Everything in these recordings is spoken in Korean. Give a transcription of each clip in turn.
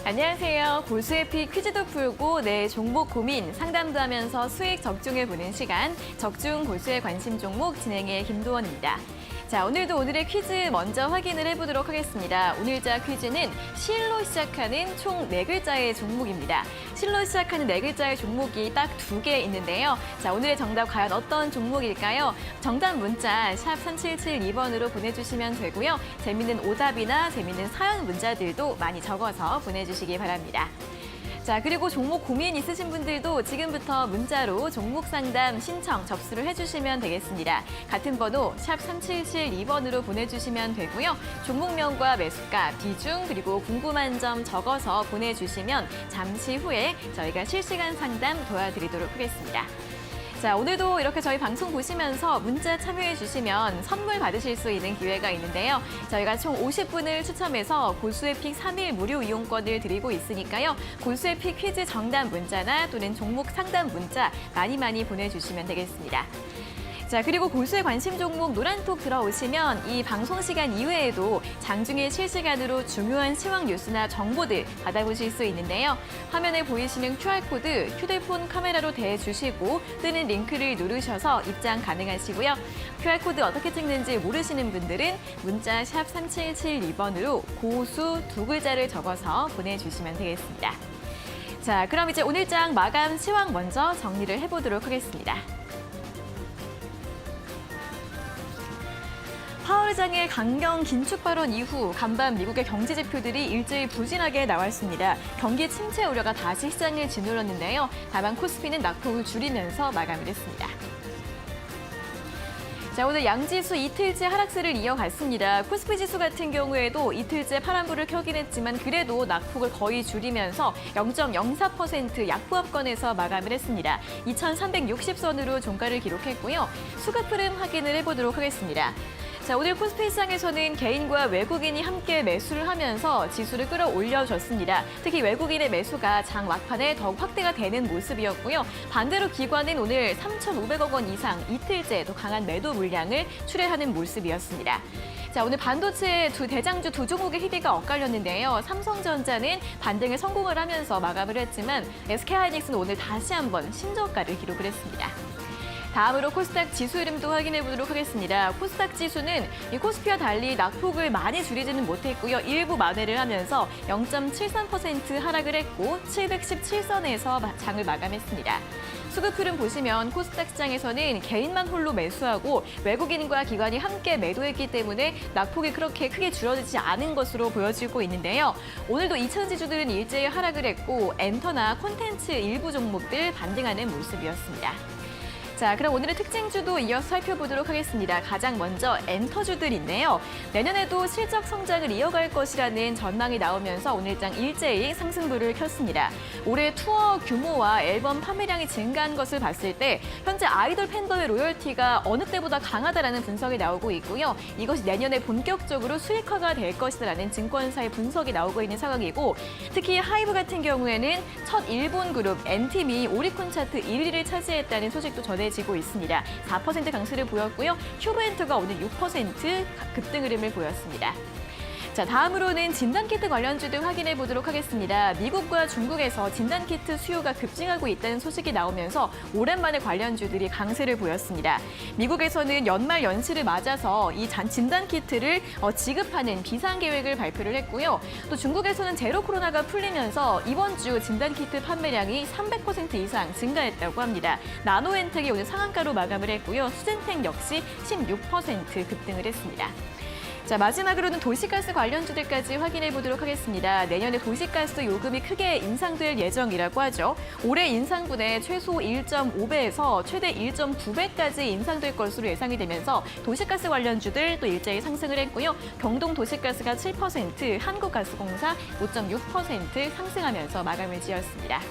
안녕하세요. 골수에피 퀴즈도 풀고 내 종목 고민 상담도 하면서 수익 적중해보는 시간 적중 골수에 관심 종목 진행의 김도원입니다. 자, 오늘의 퀴즈 먼저 확인을 해보도록 하겠습니다. 오늘자 퀴즈는 실로 시작하는 총 4글자의 종목입니다. 실로 시작하는 4글자의 종목이 딱 2개 있는데요. 자, 오늘의 정답 과연 어떤 종목일까요? 정답 문자 샵 3772번으로 보내주시면 되고요. 재밌는 오답이나 재밌는 사연 문자들도 많이 적어서 보내주시기 바랍니다. 자, 그리고 종목 고민 있으신 분들도 지금부터 문자로 종목 상담 신청 접수를 해주시면 되겠습니다. 같은 번호 샵 3772번으로 보내주시면 되고요. 종목명과 매수가, 비중, 그리고 궁금한 점 적어서 보내주시면 잠시 후에 저희가 실시간 상담 도와드리도록 하겠습니다. 자, 오늘도 이렇게 저희 방송 보시면서 문자 참여해 주시면 선물 받으실 수 있는 기회가 있는데요. 저희가 총 50분을 추첨해서 골수에픽 3일 무료 이용권을 드리고 있으니까요. 골수에픽 퀴즈 정답 문자나 또는 종목 상담 문자 많이 보내주시면 되겠습니다. 자, 그리고 골수에 관심 종목 노란톡 들어오시면 이 방송 시간 이외에도 장중에 실시간으로 중요한 시황 뉴스나 정보들 받아보실 수 있는데요. 화면에 보이시는 QR코드 휴대폰 카메라로 대주시고 뜨는 링크를 누르셔서 입장 가능하시고요. QR코드 어떻게 찍는지 모르시는 분들은 문자 샵 3772번으로 고수 2글자를 적어서 보내주시면 되겠습니다. 자, 그럼 이제 오늘장 마감 시황 먼저 정리를 해보도록 하겠습니다. 파월 의장의 강경 긴축 발언 이후 간밤 미국의 경제 지표들이 일제히 부진하게 나왔습니다. 경기 침체 우려가 다시 시장을 짓눌렀는데요. 다만 코스피는 낙폭을 줄이면서 마감을 했습니다. 자, 오늘 양지수 이틀째 하락세를 이어갔습니다. 코스피 지수 같은 경우에도 이틀째 파란불을 켜긴 했지만 그래도 낙폭을 거의 줄이면서 0.04% 약보합권에서 마감을 했습니다. 2,360선으로 종가를 기록했고요. 수급 흐름 확인을 해보도록 하겠습니다. 자, 오늘 코스피 시장에서는 개인과 외국인이 함께 매수를 하면서 지수를 끌어올려줬습니다. 특히 외국인의 매수가 장 막판에 더욱 확대가 되는 모습이었고요. 반대로 기관은 오늘 3,500억 원 이상 이틀째 더 강한 매도 물량을 출회하는 모습이었습니다. 자, 오늘 반도체 대장주 두 종목의 희비가 엇갈렸는데요. 삼성전자는 반등에 성공을 하면서 마감을 했지만 SK하이닉스는 오늘 다시 한번 신저가를 기록을 했습니다. 다음으로 코스닥 지수 흐름도 확인해 보도록 하겠습니다. 코스닥 지수는 이 코스피와 달리 낙폭을 많이 줄이지는 못했고요. 일부 만회를 하면서 0.73% 하락을 했고 717선에서 장을 마감했습니다. 수급 흐름 보시면 코스닥 시장에서는 개인만 홀로 매수하고 외국인과 기관이 함께 매도했기 때문에 낙폭이 그렇게 크게 줄어들지 않은 것으로 보여지고 있는데요. 오늘도 2000 지주들은 일제히 하락을 했고 엔터나 콘텐츠 일부 종목들 반등하는 모습이었습니다. 자, 그럼 오늘의 특징주도 이어서 살펴보도록 하겠습니다. 가장 먼저 엔터주들인데요. 내년에도 실적 성장을 이어갈 것이라는 전망이 나오면서 오늘장 일제히 상승불을 켰습니다. 올해 투어 규모와 앨범 판매량이 증가한 것을 봤을 때 현재 아이돌 팬덤의 로열티가 어느 때보다 강하다라는 분석이 나오고 있고요. 이것이 내년에 본격적으로 수익화가 될 것이라는 증권사의 분석이 나오고 있는 상황이고 특히 하이브 같은 경우에는 첫 일본 그룹 엔팀이 오리콘 차트 1위를 차지했다는 소식도 전해지고 있습니다. 4% 강세를 보였고요. 큐브엔터가 오늘 6% 급등 흐름을 보였습니다. 자, 다음으로는 진단키트 관련주들 확인해 보도록 하겠습니다. 미국과 중국에서 진단키트 수요가 급증하고 있다는 소식이 나오면서 오랜만에 관련주들이 강세를 보였습니다. 미국에서는 연말 연시를 맞아서 이 진단키트를 지급하는 비상계획을 발표를 했고요. 또 중국에서는 제로 코로나가 풀리면서 이번 주 진단키트 판매량이 300% 이상 증가했다고 합니다. 나노엔텍이 오늘 상한가로 마감을 했고요. 수젠텍 역시 16% 급등을 했습니다. 자, 마지막으로는 도시가스 관련주들까지 확인해 보도록 하겠습니다. 내년에 도시가스 요금이 크게 인상될 예정이라고 하죠. 올해 인상분에 최소 1.5배에서 최대 1.9배까지 인상될 것으로 예상이 되면서 도시가스 관련주들 또 일제히 상승을 했고요. 경동도시가스가 7%, 한국가스공사 5.6% 상승하면서 마감을 지었습니다.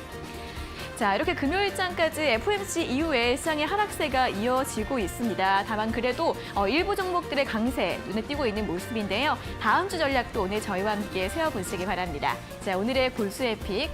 자, 이렇게 금요일장까지 FOMC 이후에 시장의 하락세가 이어지고 있습니다. 다만 그래도 일부 종목들의 강세 눈에 띄고 있는 모습인데요. 다음 주 전략도 오늘 저희와 함께 세워보시기 바랍니다. 자, 오늘의 골수의 픽.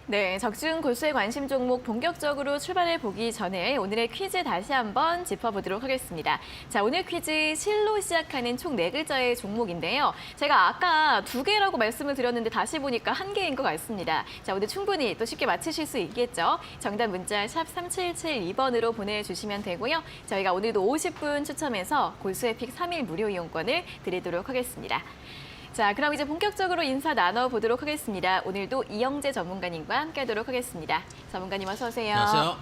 네, 적중 골수의 관심 종목 본격적으로 출발해 보기 전에 오늘의 퀴즈 다시 한번 짚어보도록 하겠습니다. 자, 오늘 퀴즈 실로 시작하는 총 4글자의 종목인데요. 제가 아까 2개라고 말씀을 드렸는데 다시 보니까 1개인 것 같습니다. 자, 오늘 충분히 또 쉽게 맞히실 수 있겠죠? 정답 문자 샵 3772번으로 보내주시면 되고요. 저희가 오늘도 50분 추첨해서 골수의 픽 3일 무료 이용권을 드리도록 하겠습니다. 자, 그럼 이제 본격적으로 인사 나눠보도록 하겠습니다. 오늘도 이영재 전문가님과 함께하도록 하겠습니다. 전문가님 어서 오세요. 안녕하세요.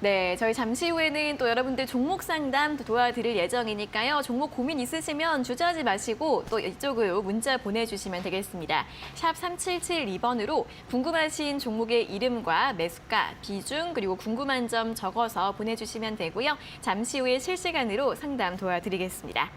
네, 저희 잠시 후에는 또 여러분들 종목 상담 도와드릴 예정이니까요. 종목 고민 있으시면 주저하지 마시고 또 이쪽으로 문자 보내주시면 되겠습니다. 샵 3772번으로 궁금하신 종목의 이름과 매수가, 비중, 그리고 궁금한 점 적어서 보내주시면 되고요. 잠시 후에 실시간으로 상담 도와드리겠습니다.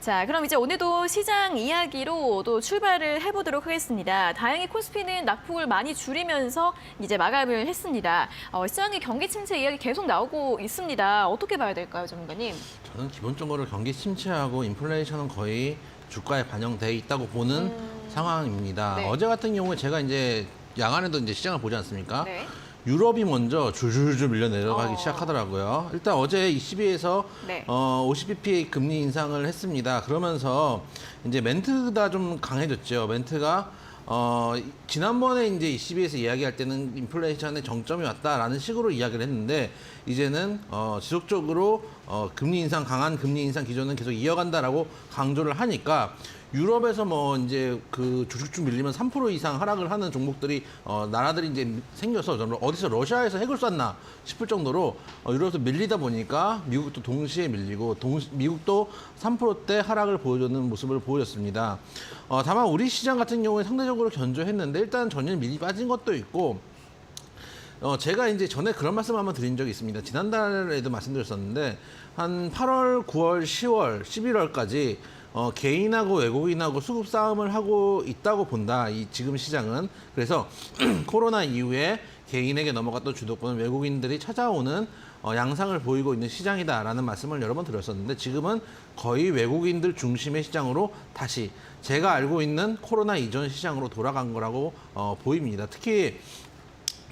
자, 그럼 이제 오늘도 시장 이야기로 또 출발을 해보도록 하겠습니다. 다행히 코스피는 낙폭을 많이 줄이면서 이제 마감을 했습니다. 시장의 경기 침체 이야기 계속 나오고 있습니다. 어떻게 봐야 될까요, 전문가님? 저는 기본적으로 경기 침체하고 인플레이션은 거의 주가에 반영돼 있다고 보는 상황입니다. 네. 어제 같은 경우에 제가 이제 양안에도 이제 시장을 보지 않습니까? 네. 유럽이 먼저 줄줄줄 밀려 내려가기 어. 시작하더라고요. 일단 어제 ECB에서 네. 50bp 금리 인상을 했습니다. 그러면서 이제 멘트가 좀 강해졌죠. 멘트가 지난번에 이제 ECB에서 이야기할 때는 인플레이션의 정점이 왔다라는 식으로 이야기를 했는데 이제는 지속적으로 금리 인상, 강한 금리 인상 기조는 계속 이어간다라고 강조를 하니까 유럽에서 뭐 이제 그 주식주 밀리면 3% 이상 하락을 하는 종목들이 나라들이 이제 생겨서 저는 어디서 러시아에서 핵을 쐈나 싶을 정도로 유럽에서 밀리다 보니까 미국도 동시에 밀리고 미국도 3%대 하락을 보여주는 모습을 보여줬습니다. 다만 우리 시장 같은 경우에 상대적으로 견조했는데 일단 전일 미리 빠진 것도 있고 제가 이제 전에 그런 말씀 한번 드린 적이 있습니다. 지난달에도 말씀드렸었는데 한 8월, 9월, 10월, 11월까지 개인하고 외국인하고 수급 싸움을 하고 있다고 본다. 이 지금 시장은. 그래서 코로나 이후에 개인에게 넘어갔던 주도권은 외국인들이 찾아오는 양상을 보이고 있는 시장이다라는 말씀을 여러 번 드렸었는데 지금은 거의 외국인들 중심의 시장으로 다시 제가 알고 있는 코로나 이전 시장으로 돌아간 거라고 보입니다. 특히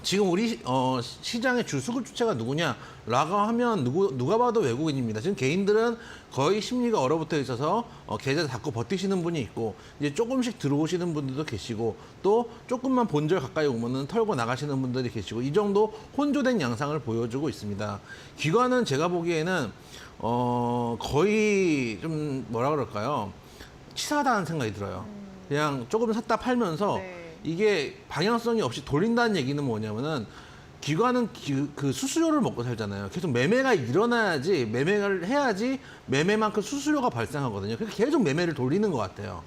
지금 우리 시장의 주수급 주체가 누구냐라고 하면 누가 봐도 외국인입니다. 지금 개인들은 거의 심리가 얼어붙어 있어서 계좌 닫고 버티시는 분이 있고 이제 조금씩 들어오시는 분들도 계시고 또 조금만 본절 가까이 오면은 털고 나가시는 분들이 계시고 이 정도 혼조된 양상을 보여주고 있습니다. 기관은 제가 보기에는 거의 좀 뭐라 그럴까요? 치사하다는 생각이 들어요. 그냥 조금 샀다 팔면서 네. 이게 방향성이 없이 돌린다는 얘기는 뭐냐면은 기관은 그 수수료를 먹고 살잖아요. 계속 매매가 일어나야지 매매를 해야지 매매만큼 수수료가 발생하거든요. 그래서 계속 매매를 돌리는 것 같아요.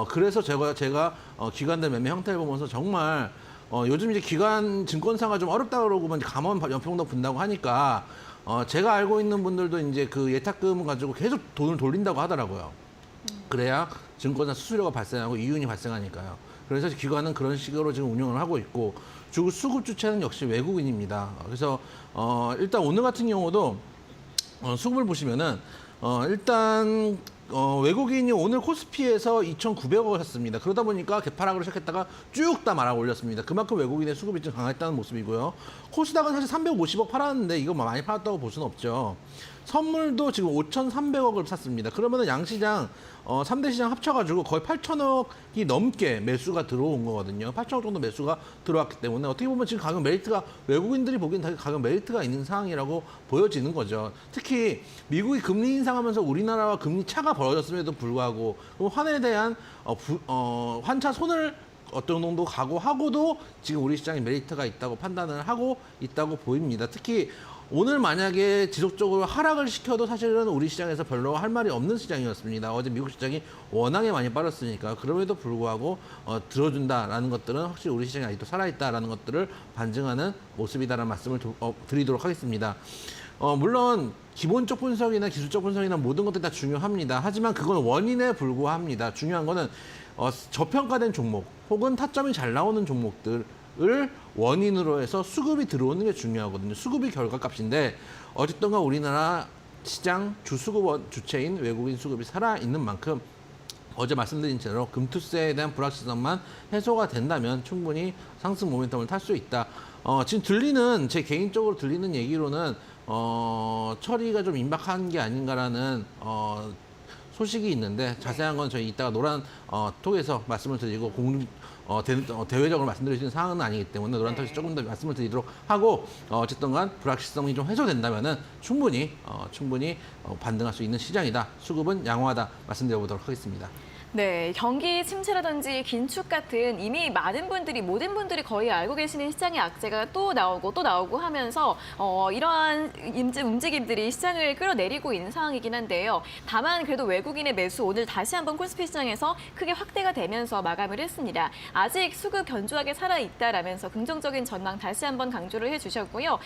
그래서 제가 기관들 매매 형태를 보면서 정말 요즘 이제 기관 증권사가 좀 어렵다 그러고 감원 연평도 분다고 하니까 제가 알고 있는 분들도 이제 그 예탁금 가지고 계속 돈을 돌린다고 하더라고요. 그래야 증권사 수수료가 발생하고 이윤이 발생하니까요. 그래서 기관은 그런 식으로 지금 운영을 하고 있고 수급 주체는 역시 외국인입니다. 그래서 일단 오늘 같은 경우도 수급을 보시면은 일단 외국인이 오늘 코스피에서 2,900억을 샀습니다. 그러다 보니까 개파락으로 시작했다가 쭉 다 말아 올렸습니다. 그만큼 외국인의 수급이 좀 강했다는 모습이고요. 코스닥은 사실 350억 팔았는데 이거 많이 팔았다고 볼 수는 없죠. 선물도 지금 5,300억을 샀습니다. 그러면은 양시장 3대 시장 합쳐가지고 거의 8천억이 넘게 매수가 들어온 거거든요. 8천억 정도 매수가 들어왔기 때문에 어떻게 보면 지금 가격 메리트가 외국인들이 보기엔 가격 메리트가 있는 상황이라고 보여지는 거죠. 특히 미국이 금리 인상하면서 우리나라와 금리 차가 벌어졌음에도 불구하고 환에 대한 환차 손을 어떤 정도 각오하고도 지금 우리 시장에 메리트가 있다고 판단을 하고 있다고 보입니다. 특히 오늘 만약에 지속적으로 하락을 시켜도 사실은 우리 시장에서 별로 할 말이 없는 시장이었습니다. 어제 미국 시장이 워낙에 많이 빠졌으니까 그럼에도 불구하고 들어준다라는 것들은 확실히 우리 시장이 아직도 살아있다라는 것들을 반증하는 모습이다라는 말씀을 드리도록 하겠습니다. 물론 기본적 분석이나 기술적 분석이나 모든 것들이 다 중요합니다. 하지만 그건 원인에 불과합니다. 중요한 거는 저평가된 종목 혹은 타점이 잘 나오는 종목들을 원인으로 해서 수급이 들어오는 게 중요하거든요. 수급이 결과값인데 어쨌든가 우리나라 시장 주수급 주체인 외국인 수급이 살아있는 만큼 어제 말씀드린 대로 금투세에 대한 불확실성만 해소가 된다면 충분히 상승 모멘텀을 탈 수 있다. 지금 제 개인적으로 들리는 얘기로는 처리가 좀 임박한 게 아닌가라는 소식이 있는데 자세한 건 저희 이따가 노란 톡에서 말씀을 드리고 대외적으로 말씀드릴 수 있는 사항은 아니기 때문에 노란 톡에서 조금 더 말씀을 드리도록 하고 어쨌든 간 불확실성이 좀 해소된다면은 충분히 반등할 수 있는 시장이다. 수급은 양호하다. 말씀드려보도록 하겠습니다. 네, 경기 침체라든지 긴축 같은 이미 모든 분들이 거의 알고 계시는 시장의 악재가 또 나오고 하면서 이러한 움직임들이 시장을 끌어내리고 있는 상황이긴 한데요. 다만 그래도 외국인의 매수 오늘 다시 한번 코스피 시장에서 크게 확대가 되면서 마감을 했습니다. 아직 수급 견조하게 살아있다라면서 긍정적인 전망 다시 한번 강조를 해주셨고요.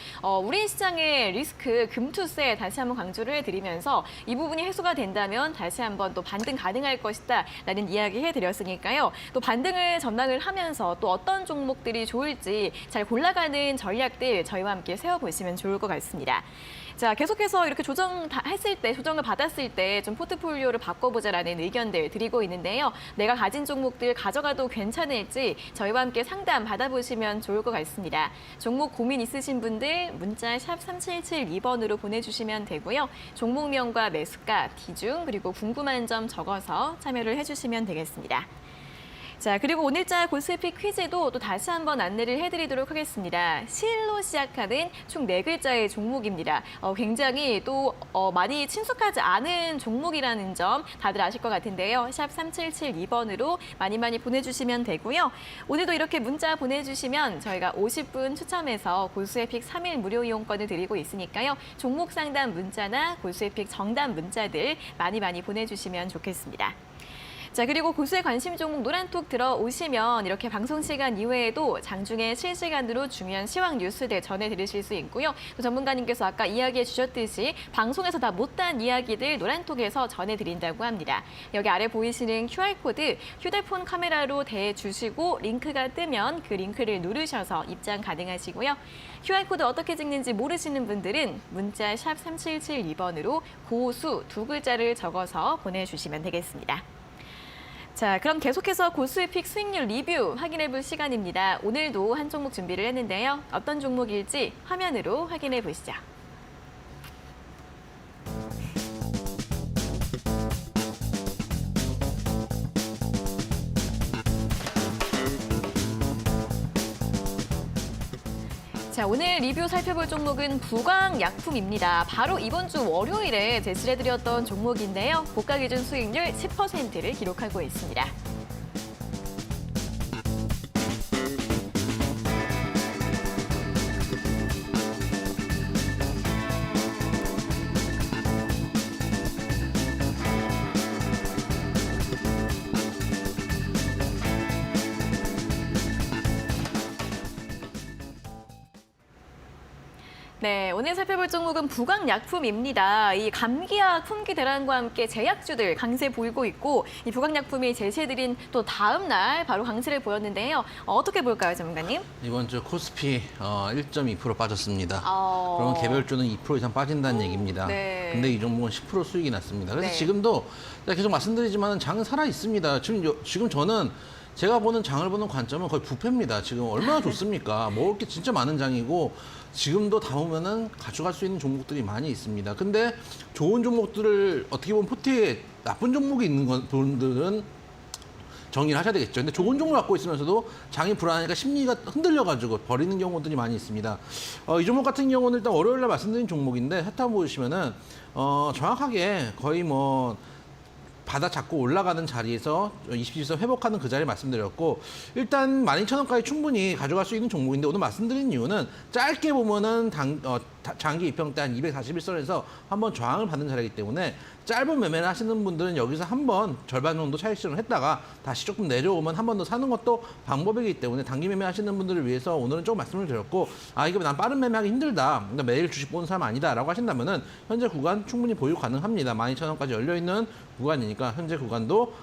우리 시장의 리스크 금투세 다시 한번 강조를 해드리면서 이 부분이 해소가 된다면 다시 한번 또 반등 가능할 것이다. 라는 이야기 해드렸으니까요. 또 반등을 전망을 하면서 또 어떤 종목들이 좋을지 잘 골라가는 전략들 저희와 함께 세워보시면 좋을 것 같습니다. 자, 계속해서 이렇게 조정을 받았을 때 좀 포트폴리오를 바꿔보자라는 의견들 드리고 있는데요. 내가 가진 종목들 가져가도 괜찮을지 저희와 함께 상담 받아보시면 좋을 것 같습니다. 종목 고민 있으신 분들 문자 샵 3772번으로 보내주시면 되고요. 종목명과 매수가, 비중, 그리고 궁금한 점 적어서 참여를 해주시면 되겠습니다. 자, 그리고 오늘자 고스피 퀴즈도 또 다시 한번 안내를 해드리도록 하겠습니다. 시일로 시작하는 총 4글자의 종목입니다. 굉장히 또 많이 친숙하지 않은 종목이라는 점 다들 아실 것 같은데요. 샵 3772번으로 많이 보내주시면 되고요. 오늘도 이렇게 문자 보내주시면 저희가 50분 추첨해서 고스에픽 3일 무료 이용권을 드리고 있으니까요. 종목 상담 문자나 고스에픽 정답 문자들 많이 보내주시면 좋겠습니다. 자, 그리고 고수의 관심 종목 노란톡 들어오시면 이렇게 방송 시간 이외에도 장중에 실시간으로 중요한 시황 뉴스들 전해 들으실 수 있고요. 또 전문가님께서 아까 이야기해 주셨듯이 방송에서 다 못한 이야기들 노란톡에서 전해 드린다고 합니다. 여기 아래 보이시는 QR코드 휴대폰 카메라로 대주시고 링크가 뜨면 그 링크를 누르셔서 입장 가능하시고요. QR코드 어떻게 찍는지 모르시는 분들은 문자 샵 3772번으로 고수 2글자를 적어서 보내주시면 되겠습니다. 자, 그럼 계속해서 고수의 픽 수익률 리뷰 확인해 볼 시간입니다. 오늘도 한 종목 준비를 했는데요. 어떤 종목일지 화면으로 확인해 보시죠. 자, 오늘 리뷰 살펴볼 종목은 부광약품입니다. 바로 이번 주 월요일에 제시해드렸던 종목인데요. 고가 기준 수익률 10%를 기록하고 있습니다. 네, 오늘 살펴볼 종목은 부광약품입니다. 이 감기약, 품귀 대란과 함께 제약주들 강세 보이고 있고 이 부광약품이 제시해드린 또 다음 날 바로 강세를 보였는데요. 어떻게 볼까요, 전문가님? 이번 주 코스피 1.2% 빠졌습니다. 그러면 개별주는 2% 이상 빠진다는 얘기입니다. 네. 근데 이 종목은 10% 수익이 났습니다. 그래서 네. 지금도 계속 말씀드리지만 장은 살아 있습니다. 지금 저는 제가 보는 장을 보는 관점은 거의 부패입니다. 지금 얼마나 좋습니까? 먹을 게 진짜 많은 장이고 지금도 담으면은 가져갈 수 있는 종목들이 많이 있습니다. 근데 좋은 종목들을 어떻게 보면 포트에 나쁜 종목이 있는 분들은 정리를 하셔야 되겠죠. 근데 좋은 종목을 갖고 있으면서도 장이 불안하니까 심리가 흔들려가지고 버리는 경우들이 많이 있습니다. 이 종목 같은 경우는 일단 월요일날 말씀드린 종목인데 차트 보시면은 정확하게 거의 뭐 바다 잡고 올라가는 자리에서 20지수 회복하는 그 자리 말씀드렸고 일단 12,000원까지 충분히 가져갈 수 있는 종목인데 오늘 말씀드린 이유는 짧게 보면은 장기 입형 때 한 241선에서 한번 저항을 받는 자리이기 때문에 짧은 매매를 하시는 분들은 여기서 한번 절반 정도 차익 실현을 했다가 다시 조금 내려오면 한 번 더 사는 것도 방법이기 때문에 단기 매매 하시는 분들을 위해서 오늘은 조금 말씀을 드렸고 이거 난 빠른 매매하기 힘들다. 그러니까 매일 주식 보는 사람 아니다 라고 하신다면은 현재 구간 충분히 보유 가능합니다. 12,000원까지 열려있는 구간이니까 현재 구간도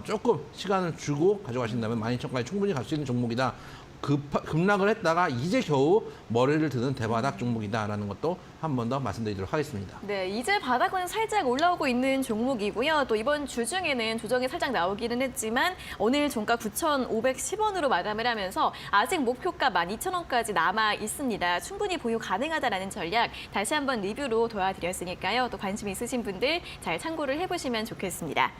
조금 시간을 주고 가져가신다면 12,000원까지 충분히 갈 수 있는 종목이다. 급락을 했다가 이제 겨우 머리를 드는 대바닥 종목이다라는 것도 한 번 더 말씀드리도록 하겠습니다. 네, 이제 바닥은 살짝 올라오고 있는 종목이고요. 또 이번 주 중에는 조정이 살짝 나오기는 했지만 오늘 종가 9,510원으로 마감을 하면서 아직 목표가 12,000원까지 남아 있습니다. 충분히 보유 가능하다라는 전략 다시 한번 리뷰로 도와드렸으니까요. 또 관심 있으신 분들 잘 참고를 해보시면 좋겠습니다.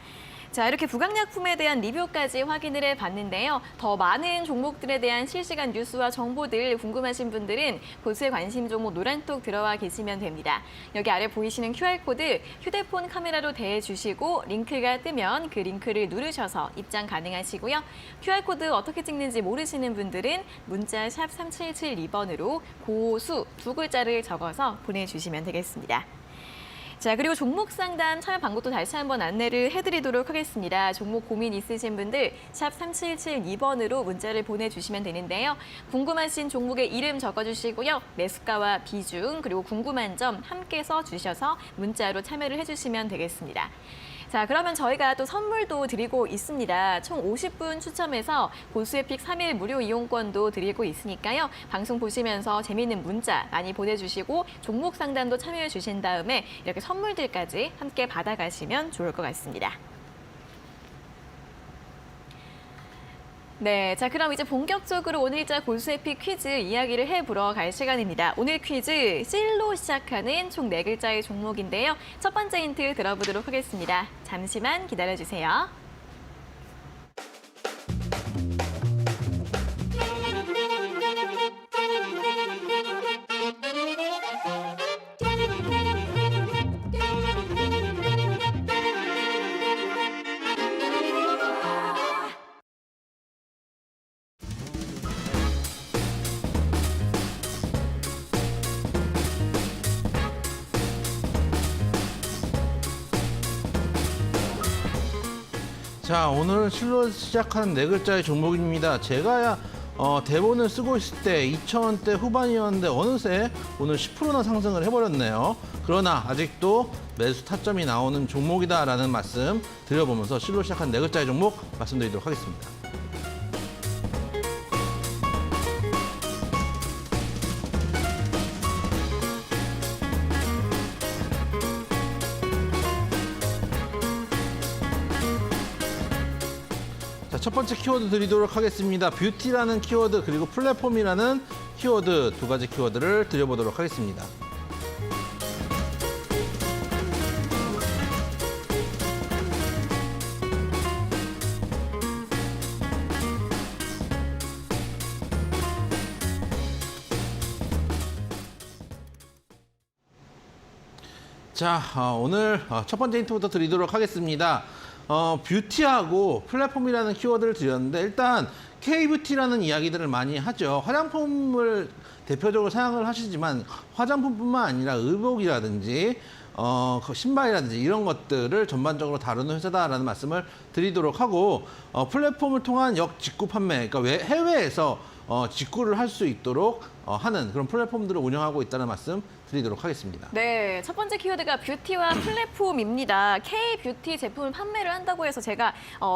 자, 이렇게 부강약품에 대한 리뷰까지 확인을 해봤는데요. 더 많은 종목들에 대한 실시간 뉴스와 정보들 궁금하신 분들은 고수의 관심 종목 노란톡 들어와 계시면 됩니다. 여기 아래 보이시는 QR코드 휴대폰 카메라로 대주시고 링크가 뜨면 그 링크를 누르셔서 입장 가능하시고요. QR코드 어떻게 찍는지 모르시는 분들은 문자 샵 3772번으로 고수 두 글자를 적어서 보내주시면 되겠습니다. 자, 그리고 종목 상담 참여 방법도 다시 한번 안내를 해드리도록 하겠습니다. 종목 고민 있으신 분들 샵 3772번으로 문자를 보내주시면 되는데요. 궁금하신 종목의 이름 적어주시고요. 매수가와 비중 그리고 궁금한 점 함께 써주셔서 문자로 참여를 해주시면 되겠습니다. 자, 그러면 저희가 또 선물도 드리고 있습니다. 총 50분 추첨해서 고수의 픽 3일 무료 이용권도 드리고 있으니까요. 방송 보시면서 재미있는 문자 많이 보내주시고 종목 상담도 참여해 주신 다음에 이렇게 선물들까지 함께 받아가시면 좋을 것 같습니다. 네, 자 그럼 이제 본격적으로 오늘자 고수의 픽 퀴즈 이야기를 해보러 갈 시간입니다. 오늘 퀴즈 C로 시작하는 총 4글자의 종목인데요. 첫 번째 힌트 들어보도록 하겠습니다. 잠시만 기다려주세요. 자, 오늘 실로 시작하는 4글자의 종목입니다. 제가 대본을 쓰고 있을 때 2,000원대 후반이었는데 어느새 오늘 10%나 상승을 해버렸네요. 그러나 아직도 매수 타점이 나오는 종목이다라는 말씀 드려보면서 실로 시작한 4글자의 종목 말씀드리도록 하겠습니다. 자, 첫 번째 키워드 드리도록 하겠습니다. 뷰티라는 키워드 그리고 플랫폼이라는 키워드 두 가지 키워드를 드려보도록 하겠습니다. 자, 오늘 첫 번째 힌트부터 드리도록 하겠습니다. 뷰티하고 플랫폼이라는 키워드를 드렸는데 일단 K뷰티라는 이야기들을 많이 하죠. 화장품을 대표적으로 사용을 하시지만 화장품뿐만 아니라 의복이라든지 신발이라든지 이런 것들을 전반적으로 다루는 회사다라는 말씀을 드리도록 하고 플랫폼을 통한 역직구 판매, 그러니까 해외에서 직구를 할 수 있도록 하는 그런 플랫폼들을 운영하고 있다는 말씀 드리도록 하겠습니다. 네, 첫 번째 키워드가 뷰티와 플랫폼입니다. K뷰티 제품을 판매를 한다고 해서 제가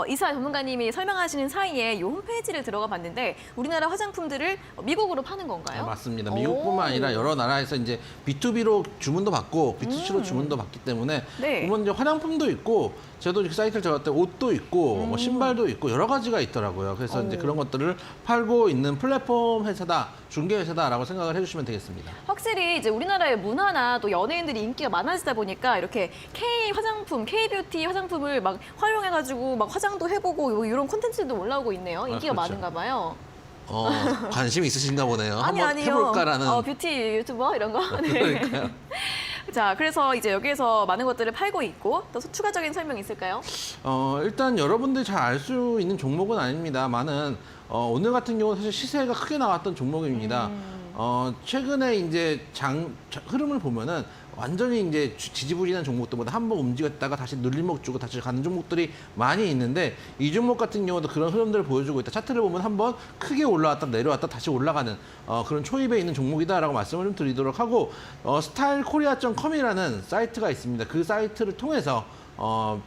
이사 전문가님이 설명하시는 사이에 이 홈페이지를 들어가 봤는데 우리나라 화장품들을 미국으로 파는 건가요? 맞습니다. 미국뿐만 아니라 여러 나라에서 이제 B2B로 주문도 받고 B2C로 주문도 받기 때문에 네. 보면 이제 화장품도 있고 저도 이렇게 사이트를 들어갔을 때 옷도 있고 뭐 신발도 있고 여러 가지가 있더라고요. 그래서 이제 그런 것들을 팔고 있는 플랫폼 회사다, 중개 회사다라고 생각을 해주시면 되겠습니다. 확실히 이제 우리나라의 문화나 또 연예인들이 인기가 많아지다 보니까 이렇게 K 화장품, K뷰티 화장품을 막 활용해가지고 막 화장도 해보고 이런 콘텐츠도 올라오고 있네요. 인기가 그렇죠. 많은가 봐요. 관심 있으신가 보네요. 아니, 한번 아니요. 해볼까라는. 뷰티 유튜버 이런 거. 네. 그러니까요. 자, 그래서 이제 여기에서 많은 것들을 팔고 있고 또 추가적인 설명 있을까요? 일단 여러분들이 잘 알 수 있는 종목은 아닙니다. 오늘 같은 경우는 사실 시세가 크게 나왔던 종목입니다. 최근에 이제 흐름을 보면은 완전히 이제 지지부진한 종목들보다 한번 움직였다가 다시 눌림목 주고 다시 가는 종목들이 많이 있는데 이 종목 같은 경우도 그런 흐름들을 보여주고 있다. 차트를 보면 한번 크게 올라왔다 내려왔다 다시 올라가는 그런 초입에 있는 종목이다라고 말씀을 좀 드리도록 하고 스타일코리아.com이라는 사이트가 있습니다. 그 사이트를 통해서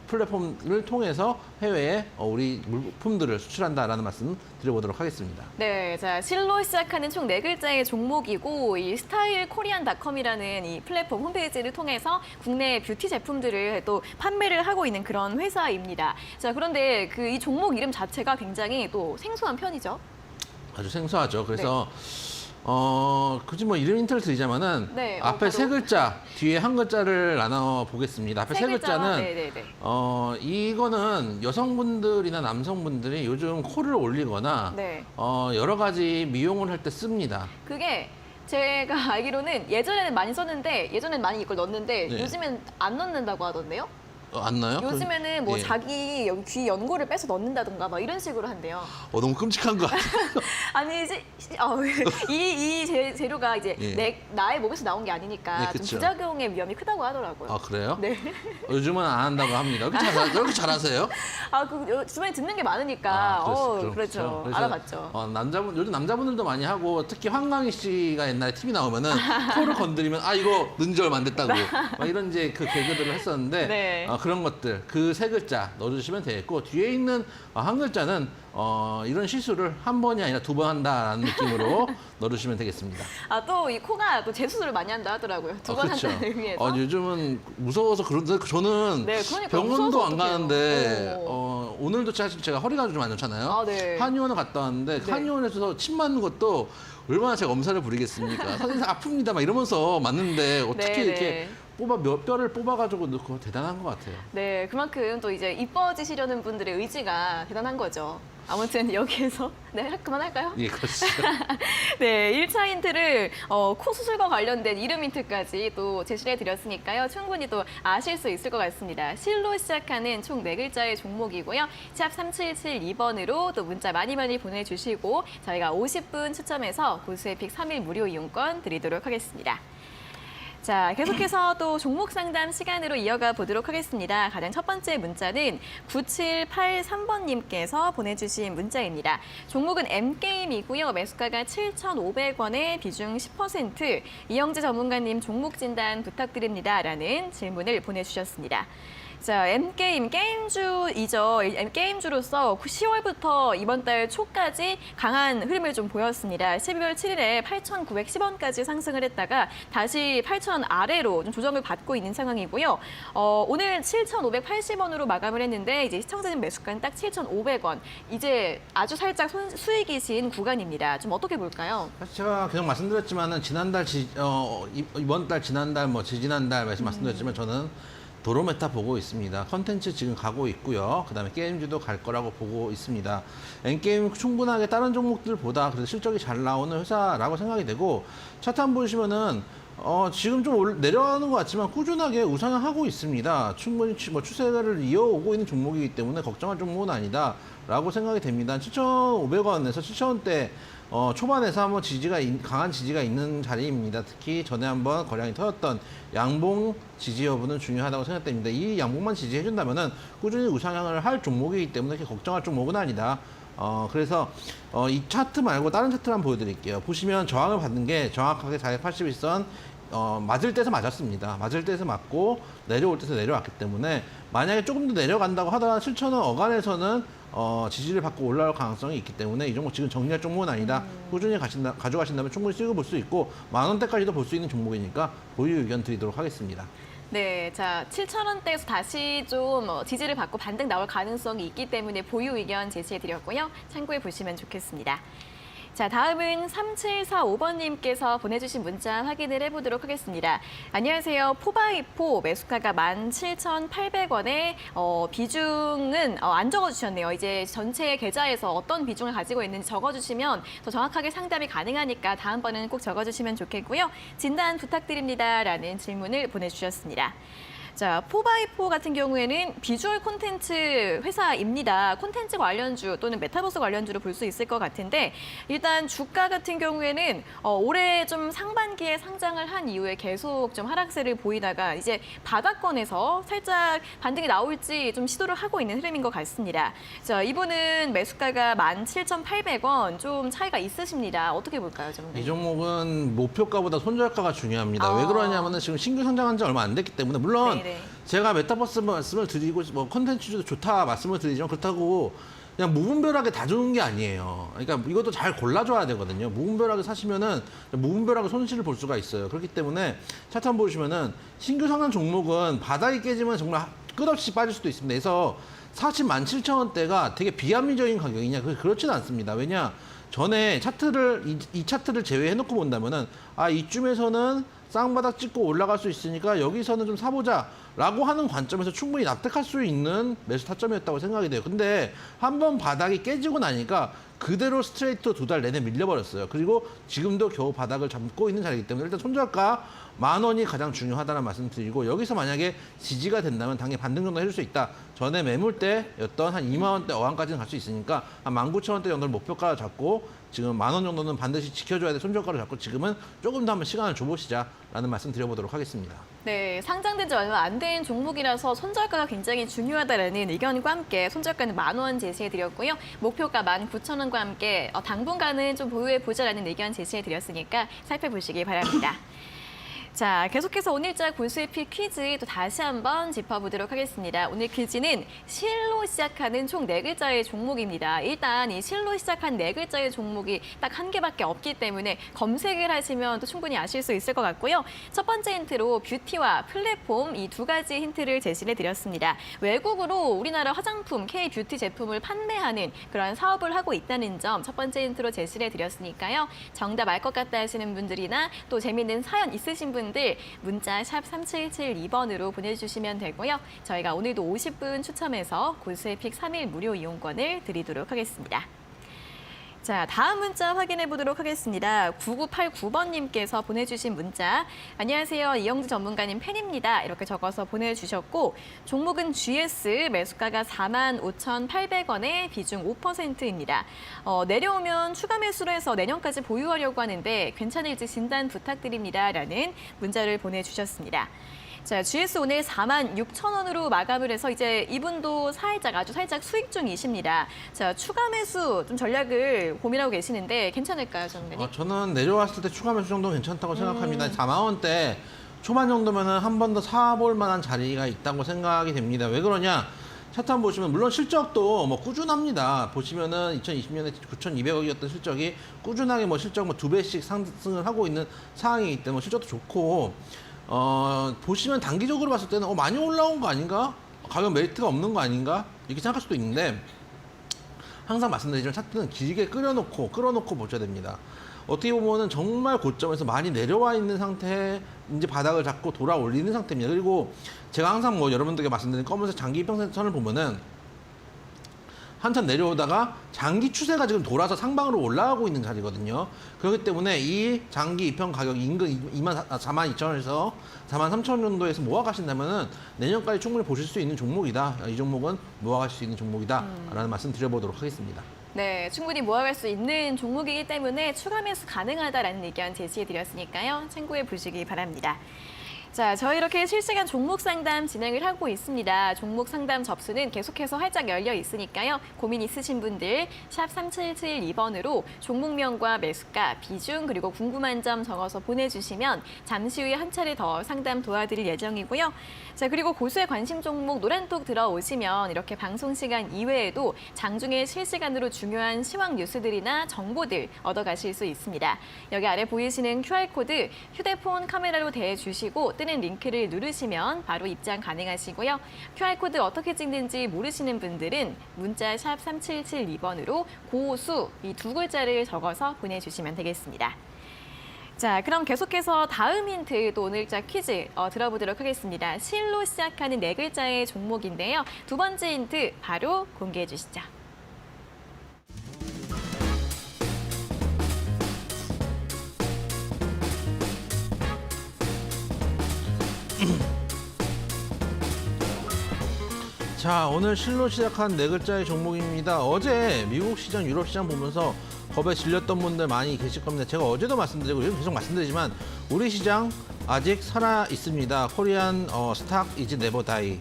플랫폼을 통해서 해외에 우리 물품들을 수출한다라는 말씀 드려보도록 하겠습니다. 네, 자, 실로 시작하는 총 4글자의 종목이고 이 스타일코리안닷컴이라는 이 플랫폼 홈페이지를 통해서 국내 뷰티 제품들을 또 판매를 하고 있는 그런 회사입니다. 자, 그런데 그 이 종목 이름 자체가 굉장히 또 생소한 편이죠. 아주 생소하죠. 그래서 굳이 뭐 이름 힌트를 드리자면은 네, 앞에 바로. 세 글자, 뒤에 한 글자를 나눠 보겠습니다. 앞에 세 글자와, 글자는 네네네. 이거는 여성분들이나 남성분들이 요즘 코를 올리거나 네. 여러 가지 미용을 할 때 씁니다. 그게 제가 알기로는 예전에는 많이 썼는데 예전에는 많이 이걸 넣었는데 네. 요즘엔 안 넣는다고 하던데요? 안 나요? 요즘에는 뭐 예. 자기 여기 귀 연고를 빼서 넣는다던가 막 이런 식으로 한대요. 너무 끔찍한 거 같아요. 아니 이제 이 재료가 이제 예. 나의 몸에서 나온 게 아니니까 예, 좀 그쵸. 부작용의 위험이 크다고 하더라고요. 아, 그래요? 네. 요즘은 안 한다고 합니다. 그렇게 잘하세요? 주변에 듣는 게 많으니까 그렇죠. 그래서, 알아봤죠. 요즘 남자분들도 많이 하고 특히 황강희 씨가 옛날에 TV 나오면은 코를 건드리면 이거 넣은 지 얼마 안 됐다고 막 이런 이제 그 개그들을 했었는데 네. 그런 것들 그 세 글자 넣어주시면 되겠고 뒤에 있는 한 글자는 이런 시술을 한 번이 아니라 2번 한다라는 느낌으로 넣어주시면 되겠습니다. 또 이 코가 또 재수술을 많이 한다 하더라고요. 2번 그렇죠. 한다는 의미에서. 요즘은 무서워서 그런데 저는 네, 그러니까 병원도 무서워서 안 어떡해요. 가는데 오늘도 제가 허리가 좀 안 좋잖아요. 네. 한의원을 갔다 왔는데 네. 한의원에서 침 맞는 것도 얼마나 제가 엄살을 부리겠습니까? 선생님 아픕니다 막 이러면서 맞는데 어떻게 네, 이렇게 네. 몇 뼈를 뽑아가지고 넣고 대단한 것 같아요. 네, 그만큼 또 이제 이뻐지시려는 분들의 의지가 대단한 거죠. 아무튼 여기에서 그만할까요? 예, 그렇죠. 네, 1차 힌트를 코 수술과 관련된 이름 힌트까지 또 제시해 드렸으니까요. 충분히 또 아실 수 있을 것 같습니다. 실로 시작하는 총 4글자의 종목이고요. 샵 3772번으로 또 문자 많이 보내주시고 저희가 50분 추첨해서 고수의픽 3일 무료 이용권 드리도록 하겠습니다. 자, 계속해서 또 종목 상담 시간으로 이어가 보도록 하겠습니다. 가장 첫 번째 문자는 9783번님께서 보내주신 문자입니다. 종목은 M게임이고요. 매수가가 7,500원에 비중 10%. 이영재 전문가님 종목 진단 부탁드립니다. 라는 질문을 보내주셨습니다. 자, M게임, 게임주이죠. M게임주로서 10월부터 이번 달 초까지 강한 흐름을 좀 보였습니다. 12월 7일에 8,910원까지 상승을 했다가 다시 8,000 아래로 좀 조정을 받고 있는 상황이고요. 오늘 7,580원으로 마감을 했는데 이제 시청자님 매수가는 딱 7,500원. 이제 아주 살짝 수익이신 구간입니다. 좀 어떻게 볼까요? 사실 제가 계속 말씀드렸지만은 이번 달, 지난달, 지지난달 말씀드렸지만 저는 도로메타 보고 있습니다. 컨텐츠 지금 가고 있고요. 그다음에 게임주도 갈 거라고 보고 있습니다. N게임 충분하게 다른 종목들보다 그래도 실적이 잘 나오는 회사라고 생각이 되고 차트 한번 보시면은 지금 좀 내려가는 것 같지만 꾸준하게 우상향하고 있습니다. 충분히 추세를 이어오고 있는 종목이기 때문에 걱정할 종목은 아니다라고 생각이 됩니다. 7,500원에서 7,000원대 초반에서 한번 강한 지지가 있는 자리입니다. 특히 전에 한번 거량이 터졌던 양봉 지지 여부는 중요하다고 생각됩니다. 이 양봉만 지지해준다면은 꾸준히 우상향을 할 종목이기 때문에 그렇게 걱정할 종목은 아니다. 그래서 이 차트 말고 다른 차트를 한번 보여드릴게요. 보시면 저항을 받는 게 정확하게 481선 맞을 때서 맞았습니다. 맞을 때서 맞고 내려올 때서 내려왔기 때문에 만약에 조금 더 내려간다고 하더라도 7,000원 어간에서는 지지를 받고 올라올 가능성이 있기 때문에 이 종목 지금 정리할 종목은 아니다. 꾸준히 가져가신다면 충분히 수익을 볼 수 있고 10,000원대까지도 볼 수 있는 종목이니까 보유 의견 드리도록 하겠습니다. 네, 자 7,000원대에서 다시 좀 지지를 받고 반등 나올 가능성이 있기 때문에 보유 의견 제시해드렸고요. 참고해 보시면 좋겠습니다. 자, 다음은 3745번님께서 보내주신 문자 확인을 해보도록 하겠습니다. 안녕하세요. 포바이포 매수가가 17,800원에 비중은 안 적어주셨네요. 이제 전체 계좌에서 어떤 비중을 가지고 있는지 적어주시면 더 정확하게 상담이 가능하니까 다음번에는 꼭 적어주시면 좋겠고요. 진단 부탁드립니다. 라는 질문을 보내주셨습니다. 자, 포바이포 같은 경우에는 비주얼 콘텐츠 회사입니다. 콘텐츠 관련주 또는 메타버스 관련주로 볼 수 있을 것 같은데 일단 주가 같은 경우에는 올해 좀 상반기에 상장을 한 이후에 계속 좀 하락세를 보이다가 이제 바닥권에서 살짝 반등이 나올지 좀 시도를 하고 있는 흐름인 것 같습니다. 자, 이분은 매수가가 17,800원 좀 차이가 있으십니다. 어떻게 볼까요, 좀? 이 종목은 목표가보다 손절가가 중요합니다. 왜 그러냐면은 지금 신규 상장한 지 얼마 안 됐기 때문에 물론 네네. 네. 제가 메타버스 말씀을 드리고 뭐 컨텐츠도 좋다 말씀을 드리지만 그렇다고 그냥 무분별하게 다 주는 게 아니에요. 그러니까 이것도 잘 골라줘야 되거든요. 무분별하게 사시면은 무분별하게 손실을 볼 수가 있어요. 그렇기 때문에 차트 한번 보시면은 신규 상승 종목은 바닥이 깨지면 정말 끝없이 빠질 수도 있습니다. 그래서 417,000원대가 되게 비합리적인 가격이냐? 그렇지는 않습니다. 왜냐? 전에 차트를 이 차트를 제외해놓고 본다면은 이쯤에서는 쌍바닥 찍고 올라갈 수 있으니까 여기서는 좀 사보자라고 하는 관점에서 충분히 납득할 수 있는 매수 타점이었다고 생각이 돼요. 근데 한번 바닥이 깨지고 나니까 그대로 스트레이트 2달 내내 밀려버렸어요. 그리고 지금도 겨우 바닥을 잡고 있는 자리이기 때문에 일단 손절가 10,000원이 가장 중요하다는 말씀 드리고 여기서 만약에 지지가 된다면 당연히 반등 정도 해줄 수 있다. 전에 매물대였던 한 20,000원대 어항까지는 갈 수 있으니까 한 19,000원대 정도를 목표가를 잡고 지금 10,000원 정도는 반드시 지켜줘야 될 손절가를 잡고 지금은 조금 더 한번 시간을 줘보시자라는 말씀 드려보도록 하겠습니다. 네, 상장된 지 얼마 안 된 종목이라서 손절가가 굉장히 중요하다라는 의견과 함께 손절가는 10,000원 제시해드렸고요. 목표가 19,000원과 함께 당분간은 좀 보유해보자라는 의견 제시해드렸으니까 살펴보시기 바랍니다. 자, 계속해서 오늘자 고수의 픽 퀴즈 또 다시 한번 짚어보도록 하겠습니다. 오늘 퀴즈는 실로 시작하는 총 4글자의 종목입니다. 일단 이 실로 시작한 4글자의 종목이 딱 한 개밖에 없기 때문에 검색을 하시면 또 충분히 아실 수 있을 것 같고요. 첫 번째 힌트로 뷰티와 플랫폼 이 2가지 힌트를 제시해 드렸습니다. 외국으로 우리나라 화장품, K-뷰티 제품을 판매하는 그런 사업을 하고 있다는 점 첫 번째 힌트로 제시해 드렸으니까요. 정답 알 것 같다 하시는 분들이나 또 재미있는 사연 있으신 분들 문자 샵 3772번으로 보내주시면 되고요. 저희가 오늘도 50분 추첨해서 고수의 픽 3일 무료 이용권을 드리도록 하겠습니다. 자, 다음 문자 확인해 보도록 하겠습니다. 9989번님께서 보내주신 문자. 안녕하세요. 이영주 전문가님 팬입니다. 이렇게 적어서 보내주셨고 종목은 GS 매수가가 45,800원에 비중 5%입니다. 내려오면 추가 매수로 해서 내년까지 보유하려고 하는데 괜찮을지 진단 부탁드립니다. 라는 문자를 보내주셨습니다. 자, GS 오늘 46,000원으로 마감을 해서 이제 이분도 아주 살짝 수익 중이십니다. 자, 추가 매수 좀 전략을 고민하고 계시는데 괜찮을까요, 전문가님? 저는 내려왔을 때 추가 매수 정도 괜찮다고 생각합니다. 40,000원대 초반 정도면은 한 번 더 사볼 만한 자리가 있다고 생각이 됩니다. 왜 그러냐? 차트 한번 보시면 물론 실적도 뭐 꾸준합니다. 보시면은 2020년에 9,200억이었던 실적이 꾸준하게 뭐 실적 뭐 2배씩 상승을 하고 있는 상황이기 때문에 실적도 좋고 보시면 단기적으로 봤을 때는 많이 올라온 거 아닌가? 가격 메리트가 없는 거 아닌가? 이렇게 생각할 수도 있는데 항상 말씀드리지만 차트는 길게 끌어놓고 보셔야 됩니다. 어떻게 보면은 정말 고점에서 많이 내려와 있는 상태에 이제 바닥을 잡고 돌아 올리는 상태입니다. 그리고 제가 항상 뭐 여러분들께 말씀드린 검은색 장기 이평선을 보면은 한참 내려오다가 장기 추세가 지금 돌아서 상방으로 올라가고 있는 자리거든요. 그렇기 때문에 이 장기 이평 가격 인근 42,000원에서 43,000원 정도에서 모아가신다면은 내년까지 충분히 보실 수 있는 종목이다. 이 종목은 모아가실 수 있는 종목이다. 라는 말씀 드려보도록 하겠습니다. 네, 충분히 모아갈 수 있는 종목이기 때문에 추가 매수 가능하다라는 의견 제시해드렸으니까요. 참고해 보시기 바랍니다. 자, 저희 이렇게 실시간 종목 상담 진행을 하고 있습니다. 종목 상담 접수는 계속해서 활짝 열려 있으니까요. 고민 있으신 분들 샵 3772번으로 종목명과 매수가, 비중 그리고 궁금한 점 적어서 보내주시면 잠시 후에 한 차례 더 상담 도와드릴 예정이고요. 자, 그리고 고수의 관심 종목 노란톡 들어오시면 이렇게 방송 시간 이외에도 장중에 실시간으로 중요한 시황 뉴스들이나 정보들 얻어가실 수 있습니다. 여기 아래 보이시는 QR코드 휴대폰 카메라로 대주시고 뜨는 링크를 누르시면 바로 입장 가능하시고요. QR코드 어떻게 찍는지 모르시는 분들은 문자 샵 3772번으로 고수 이 2글자를 적어서 보내주시면 되겠습니다. 자, 그럼 계속해서 다음 힌트 또 오늘자 퀴즈 들어보도록 하겠습니다. 실로 시작하는 4글자의 종목인데요. 두 번째 힌트 바로 공개해 주시죠. 자, 오늘 실로 시작한 4글자의 종목입니다. 어제 미국 시장, 유럽 시장 보면서 겁에 질렸던 분들 많이 계실 겁니다. 제가 어제도 말씀드리고 지금 계속 말씀드리지만 우리 시장 아직 살아 있습니다. 코리안 스탁 이즈 네버 다이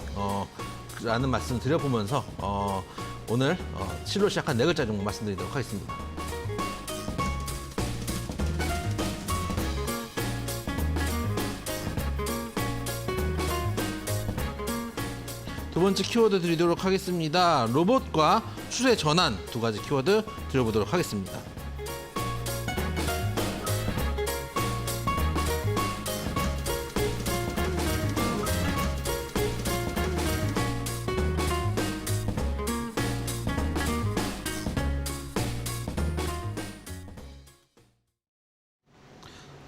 라는 말씀 드려보면서 오늘 실로 시작한 4글자 종목 말씀드리도록 하겠습니다. 두 번째 키워드 드리도록 하겠습니다. 로봇과 추세 전환 두 가지 키워드 드려보도록 하겠습니다.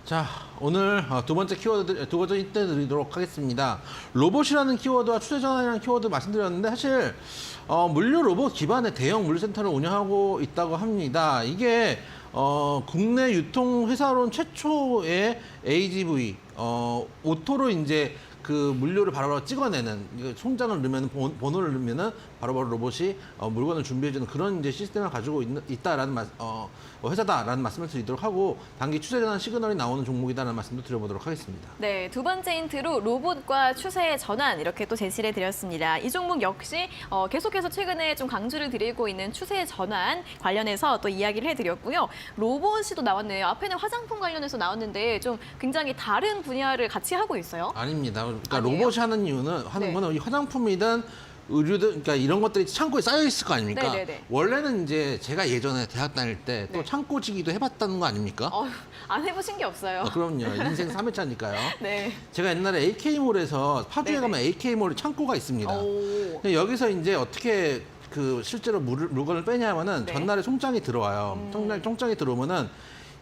자, 오늘 두 번째 힌트 드리도록 하겠습니다. 로봇이라는 키워드와 추세 전환이라는 키워드 말씀드렸는데 사실 물류 로봇 기반의 대형 물류센터를 운영하고 있다고 합니다. 이게 국내 유통 회사론 최초의 AGV 오토로 이제 그 물류를 바로바로 찍어내는 송장을 넣으면 번호를 넣으면은 바로바로 로봇이 물건을 준비해주는 그런 이제 시스템을 가지고 있다라는 회사다라는 말씀을 드리도록 하고 단기 추세 전환 시그널이 나오는 종목이다라는 말씀도 드려보도록 하겠습니다. 네, 두 번째 힌트로 로봇과 추세의 전환 이렇게 또 제시를 드렸습니다. 이 종목 역시 계속해서 최근에 좀 강조를 드리고 있는 추세의 전환 관련해서 또 이야기를 해드렸고요. 로봇이 또 나왔네요. 앞에는 화장품 관련해서 나왔는데 좀 굉장히 다른 분야를 같이 하고 있어요. 아닙니다. 그러니까 아니에요? 로봇이 하는 이유는 네. 거는 이 화장품이든 의류든 그러니까 이런 것들이 창고에 쌓여 있을 거 아닙니까? 네네네. 원래는 이제 제가 예전에 대학 다닐 때 또 네. 창고지기도 해봤다는 거 아닙니까? 안 해보신 게 없어요. 그럼요. 인생 3회차니까요. 네. 제가 옛날에 AK몰에서 파주에 네네. 가면 AK몰 창고가 있습니다. 오. 근데 여기서 이제 어떻게 그 실제로 물건을 빼냐면은 네. 전날에 송장이 들어와요. 송장이 들어오면은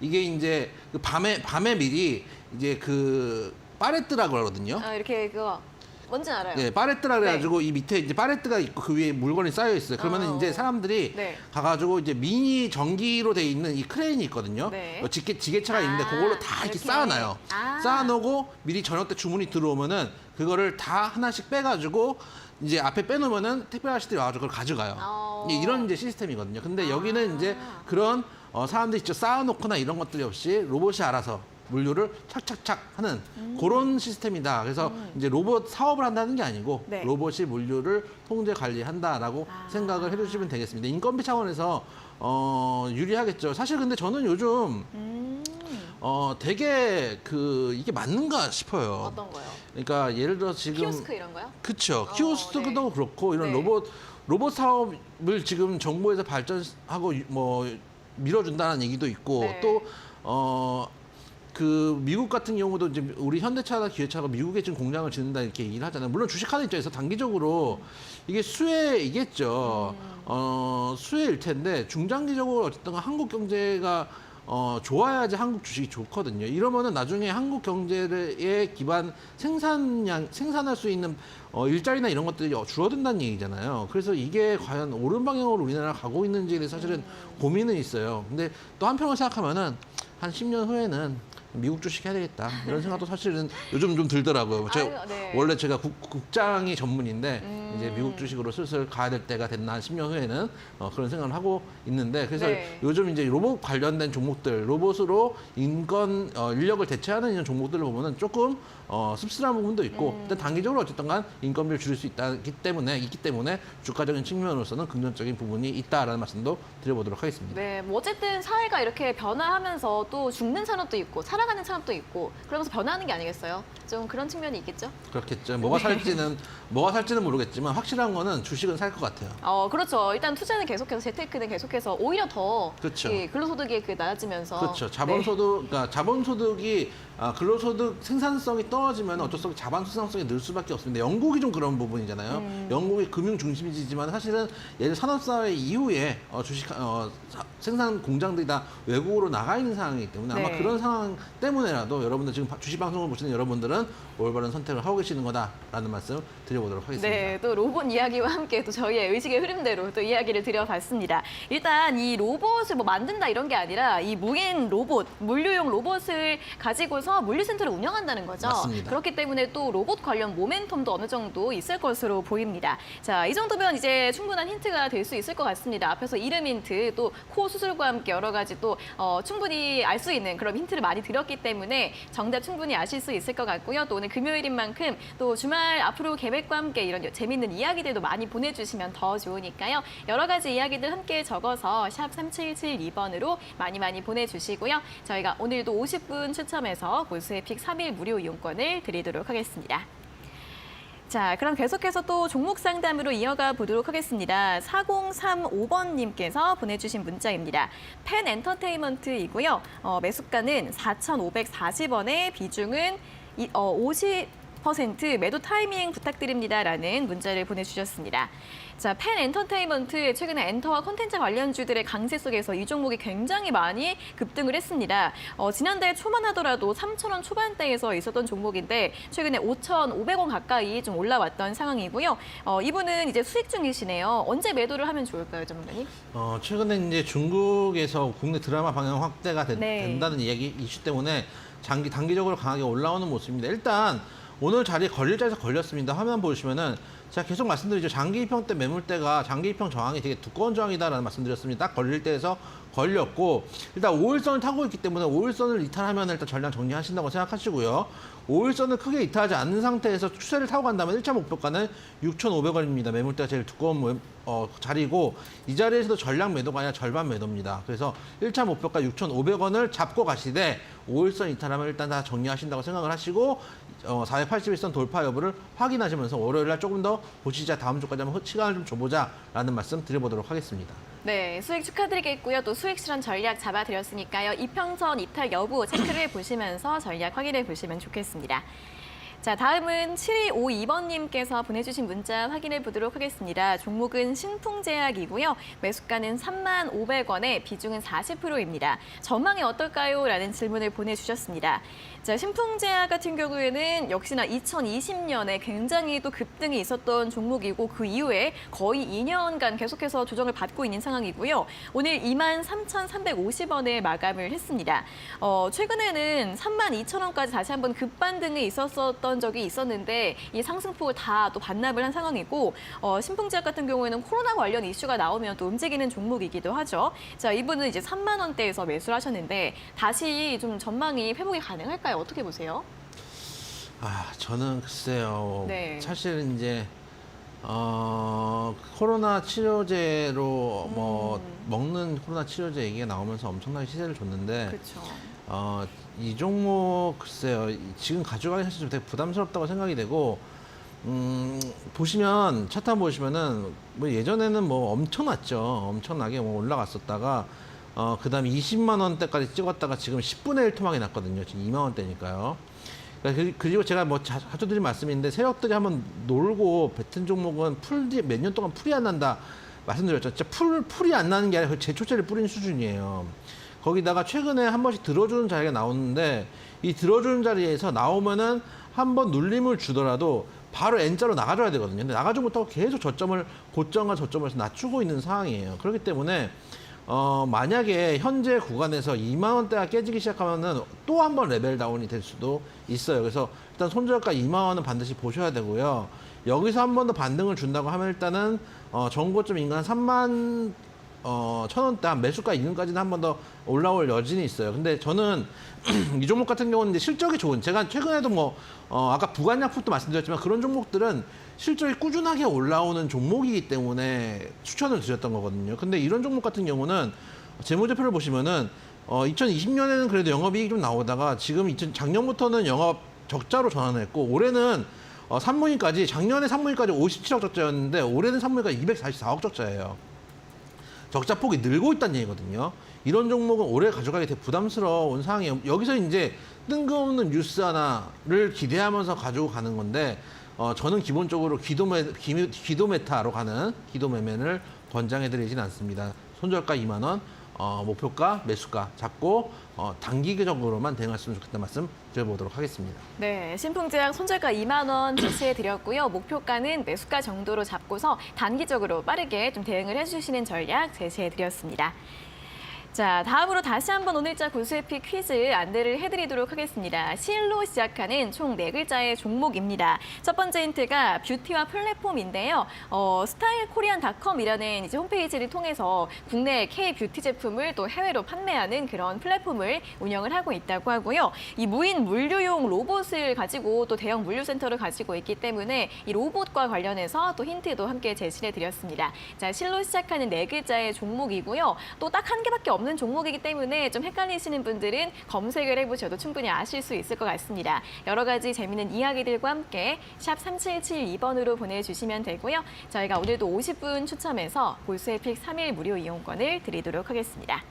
이게 이제 그 밤에 미리 이제 그 파레트라고 하거든요. 이렇게 그거 뭔지 알아요. 네, 파레트라 그래가지고 이 밑에 이제 파레트가 있고 그 위에 물건이 쌓여 있어요. 그러면은 이제 사람들이 네. 가가지고 이제 미니 전기로 돼 있는 이 크레인이 있거든요. 네. 지게차가 있는데 그걸로 다 이렇게 쌓아놔요. 쌓아놓고 미리 저녁 때 주문이 들어오면은 그거를 다 하나씩 빼가지고 이제 앞에 빼놓으면은 택배 아저씨들이 와가지고 그걸 가져가요. 이런 이제 시스템이거든요. 근데 여기는 이제 그런 사람들이 직접 쌓아놓거나 이런 것들이 없이 로봇이 알아서 물류를 착착착 하는 그런 시스템이다. 그래서 이제 로봇 사업을 한다는 게 아니고 네. 로봇이 물류를 통제 관리한다라고 생각을 해주시면 되겠습니다. 인건비 차원에서 유리하겠죠. 사실 근데 저는 요즘 되게 이게 맞는가 싶어요. 어떤 거요? 그러니까 예를 들어 지금 키오스크 이런 거요? 그쵸. 키오스크도 네. 그렇고 이런 네. 로봇 사업을 지금 정부에서 발전하고 뭐 밀어준다는 얘기도 있고 네. 또 그 미국 같은 경우도 이제 우리 현대차나 기아차가 미국에 지금 공장을 짓는다 이렇게 얘기를 하잖아요. 물론 주식하는 입장에서 단기적으로 이게 수혜이겠죠. 수혜일 텐데 중장기적으로 어쨌든 한국 경제가 좋아야지 한국 주식이 좋거든요. 이러면은 나중에 한국 경제의 기반 생산할 수 있는 일자리나 이런 것들이 줄어든다는 얘기잖아요. 그래서 이게 과연 옳은 방향으로 우리나라가 가고 있는지에 대해서 사실은 고민은 있어요. 근데 또 한편으로 생각하면은 한 10년 후에는 미국 주식 해야 되겠다 이런 생각도 사실은 요즘 좀 들더라고요. 네. 원래 제가 국장이 전문인데 이제 미국 주식으로 슬슬 가야 될 때가 됐나 한 10년 후에는 그런 생각을 하고 있는데 그래서 네. 요즘 이제 로봇 관련된 종목들 로봇으로 인력을 대체하는 이런 종목들을 보면은 조금 씁쓸한 부분도 있고 일단 단기적으로 어쨌든간 인건비를 줄일 수 있기 때문에 주가적인 측면으로서는 긍정적인 부분이 있다라는 말씀도 드려보도록 하겠습니다. 네, 뭐 어쨌든 사회가 이렇게 변화하면서 또 죽는 산업도 있고 살아가는 산업도 있고 그러면서 변화하는 게 아니겠어요? 좀 그런 측면이 있겠죠? 그렇겠죠. 뭐가 살지는 모르겠지만 확실한 거는 주식은 살 것 같아요. 그렇죠. 일단 투자는 계속해서 재테크는 계속해서 오히려 더 그렇죠. 근로소득이 낮아지면서 그렇죠. 그러니까 자본소득이 근로소득 생산성이 떨어지면 어쩔 수 없이 자본 생산성이 늘 수밖에 없습니다. 영국이 좀 그런 부분이잖아요. 영국이 금융 중심지지만 사실은 예를 산업사회 이후에 생산 공장들이 다 외국으로 나가 있는 상황이기 때문에 아마 네. 그런 상황 때문에라도 여러분들 지금 주식 방송을 보시는 여러분들은 올바른 선택을 하고 계시는 거다라는 말씀 드려보도록 하겠습니다. 네, 또 로봇 이야기와 함께 또 저희의 의식의 흐름대로 또 이야기를 드려봤습니다. 일단 이 로봇을 뭐 만든다 이런 게 아니라 이 무인 로봇, 물류용 로봇을 가지고서 물류센터를 운영한다는 거죠. 맞습니다. 그렇기 때문에 또 로봇 관련 모멘텀도 어느 정도 있을 것으로 보입니다. 자, 이 정도면 이제 충분한 힌트가 될 수 있을 것 같습니다. 앞에서 이름 힌트, 또 코 수술과 함께 여러 가지 또 충분히 알 수 있는 그런 힌트를 많이 드렸기 때문에 정답 충분히 아실 수 있을 것 같고요. 또 오늘 금요일인 만큼 또 주말 앞으로 계획과 함께 이런 재밌는 이야기들도 많이 보내주시면 더 좋으니까요. 여러 가지 이야기들 함께 적어서 샵 3772번으로 많이 보내주시고요. 저희가 오늘도 50분 추첨해서 고수의 픽 3일 무료 이용권을 드리도록 하겠습니다. 자, 그럼 계속해서 또 종목 상담으로 이어가 보도록 하겠습니다. 4035번님께서 보내주신 문자입니다. 펜 엔터테인먼트이고요. 매수가는 4,540원에 비중은 50% 매도 타이밍 부탁드립니다라는 문자를 보내주셨습니다. 자, 펜 엔터테인먼트 최근에 엔터와 콘텐츠 관련주들의 강세 속에서 이 종목이 굉장히 많이 급등을 했습니다. 지난달 초만 하더라도 3,000원 초반대에서 있었던 종목인데 최근에 5,500원 가까이 좀 올라왔던 상황이고요. 이분은 이제 수익 중이시네요. 언제 매도를 하면 좋을까요, 전문가님? 최근에 이제 중국에서 국내 드라마 방영 확대가 네. 된다는 얘기 이슈 때문에 단기적으로 강하게 올라오는 모습입니다. 일단 오늘 자리에 걸릴 자리에서 걸렸습니다. 화면 보시면은 제가 계속 말씀드리죠. 장기 입형 때 매물대가 장기 입형 저항이 되게 두꺼운 저항이다라는 말씀드렸습니다. 딱 걸릴 때에서 걸렸고 일단 5일선을 타고 있기 때문에 5일선을 이탈하면 일단 전량 정리하신다고 생각하시고요. 5일선을 크게 이탈하지 않는 상태에서 추세를 타고 간다면 1차 목표가는 6,500원입니다. 매물대가 제일 두꺼운 자리고 이 자리에서도 전량 매도가 아니라 절반 매도입니다. 그래서 1차 목표가 6,500원을 잡고 가시되 5일선 이탈하면 일단 다 정리하신다고 생각을 하시고 481선 돌파 여부를 확인하시면서 월요일 날 조금 더 보시자 다음 주까지 한번 시간을 좀 줘보자라는 말씀 드려보도록 하겠습니다. 네, 수익 축하드리겠고요. 또 수익 실현 전략 잡아드렸으니까요. 이평선 이탈 여부 체크를 해보시면서 전략 확인해 보시면 좋겠습니다. 자, 다음은 7252번님께서 보내주신 문자 확인해 보도록 하겠습니다. 종목은 신풍제약이고요. 매수가는 35,500원에 비중은 40%입니다. 전망이 어떨까요? 라는 질문을 보내주셨습니다. 자, 신풍제약 같은 경우에는 역시나 2020년에 굉장히 또 급등이 있었던 종목이고 그 이후에 거의 2년간 계속해서 조정을 받고 있는 상황이고요. 오늘 23,350원에 마감을 했습니다. 최근에는 32,000원까지 다시 한번 급반등이 있었던 적이 있었는데 이 상승폭을 다 또 반납을 한 상황이고 신풍제약 같은 경우에는 코로나 관련 이슈가 나오면 또 움직이는 종목이기도 하죠. 자, 이분은 이제 3만 원대에서 매수를 하셨는데 다시 좀 전망이 회복이 가능할까요? 어떻게 보세요? 저는 글쎄요. 네. 사실은 이제 코로나 치료제로 먹는 코로나 치료제 얘기가 나오면서 엄청나게 시세를 줬는데 그렇죠. 이 종목 글쎄요. 지금 가져가기 사실 좀 되게 부담스럽다고 생각이 되고 보시면 차트 한번 보시면은 뭐 예전에는 뭐 엄청났죠. 엄청나게 뭐 올라갔었다가 그다음에 20만 원대까지 찍었다가 지금 10분의 1 토막이 났거든요. 지금 2만 원대니까요. 그리고 제가 뭐 자주 드린 말씀인데 세력들이 한번 놀고 뱉은 종목은 몇 년 동안 풀이 안 난다 말씀드렸죠. 진짜 풀이 안 나는 게 아니라 제초제를 뿌린 수준이에요. 거기다가 최근에 한 번씩 들어주는 자리가 나오는데 이 들어주는 자리에서 나오면은 한 번 눌림을 주더라도 바로 N자로 나가줘야 되거든요. 근데 나가지 못하고 계속 고점과 저점에서 낮추고 있는 상황이에요. 그렇기 때문에 만약에 현재 구간에서 2만 원대가 깨지기 시작하면은 또 한 번 레벨 다운이 될 수도 있어요. 그래서 일단 손절가 2만 원은 반드시 보셔야 되고요. 여기서 한 번 더 반등을 준다고 하면 일단은 전고점 인근 3만 1,000원대 한 매수가 이근까지는 한 번 더 올라올 여진이 있어요. 근데 저는 이 종목 같은 경우는 이제 실적이 좋은, 제가 최근에도 아까 부관약품도 말씀드렸지만 그런 종목들은 실적이 꾸준하게 올라오는 종목이기 때문에 추천을 드렸던 거거든요. 근데 이런 종목 같은 경우는 재무제표를 보시면은 2020년에는 그래도 영업이익이 좀 나오다가 지금 작년부터는 영업 적자로 전환했고 올해는 작년에 3분기까지 57억 적자였는데 올해는 3분기까지 244억 적자예요. 적자 폭이 늘고 있다는 얘기거든요. 이런 종목은 올해 가져가기 되게 부담스러운 상황이에요. 여기서 이제 뜬금없는 뉴스 하나를 기대하면서 가지고 가는 건데 저는 기본적으로 기도메타로 가는 기도매매를 권장해드리진 않습니다. 손절가 2만 원, 목표가, 매수가 잡고 단기적으로만 대응했으면 좋겠다는 말씀 드려보도록 하겠습니다. 네, 신풍제약 손절가 2만 원 제시해드렸고요. 목표가는 매수가 정도로 잡고서 단기적으로 빠르게 좀 대응을 해주시는 전략 제시해드렸습니다. 자, 다음으로 다시 한번 오늘자 고수의피 퀴즈 안내를 해드리도록 하겠습니다. C로 시작하는 총 4글자의 종목입니다. 첫 번째 힌트가 뷰티와 플랫폼인데요. 스타일코리안닷컴이라는 이제 홈페이지를 통해서 국내 K-뷰티 제품을 또 해외로 판매하는 그런 플랫폼을 운영을 하고 있다고 하고요. 이 무인 물류용 로봇을 가지고 또 대형 물류센터를 가지고 있기 때문에 이 로봇과 관련해서 또 힌트도 함께 제시해 드렸습니다. 자, C로 시작하는 4글자의 종목이고요. 또 딱 한 개밖에 없는 종목이기 때문에 좀 헷갈리시는 분들은 검색을 해보셔도 충분히 아실 수 있을 것 같습니다. 여러 가지 재미있는 이야기들과 함께 샵 3772번으로 보내주시면 되고요. 저희가 오늘도 50분 추첨해서 골수의픽 3일 무료 이용권을 드리도록 하겠습니다.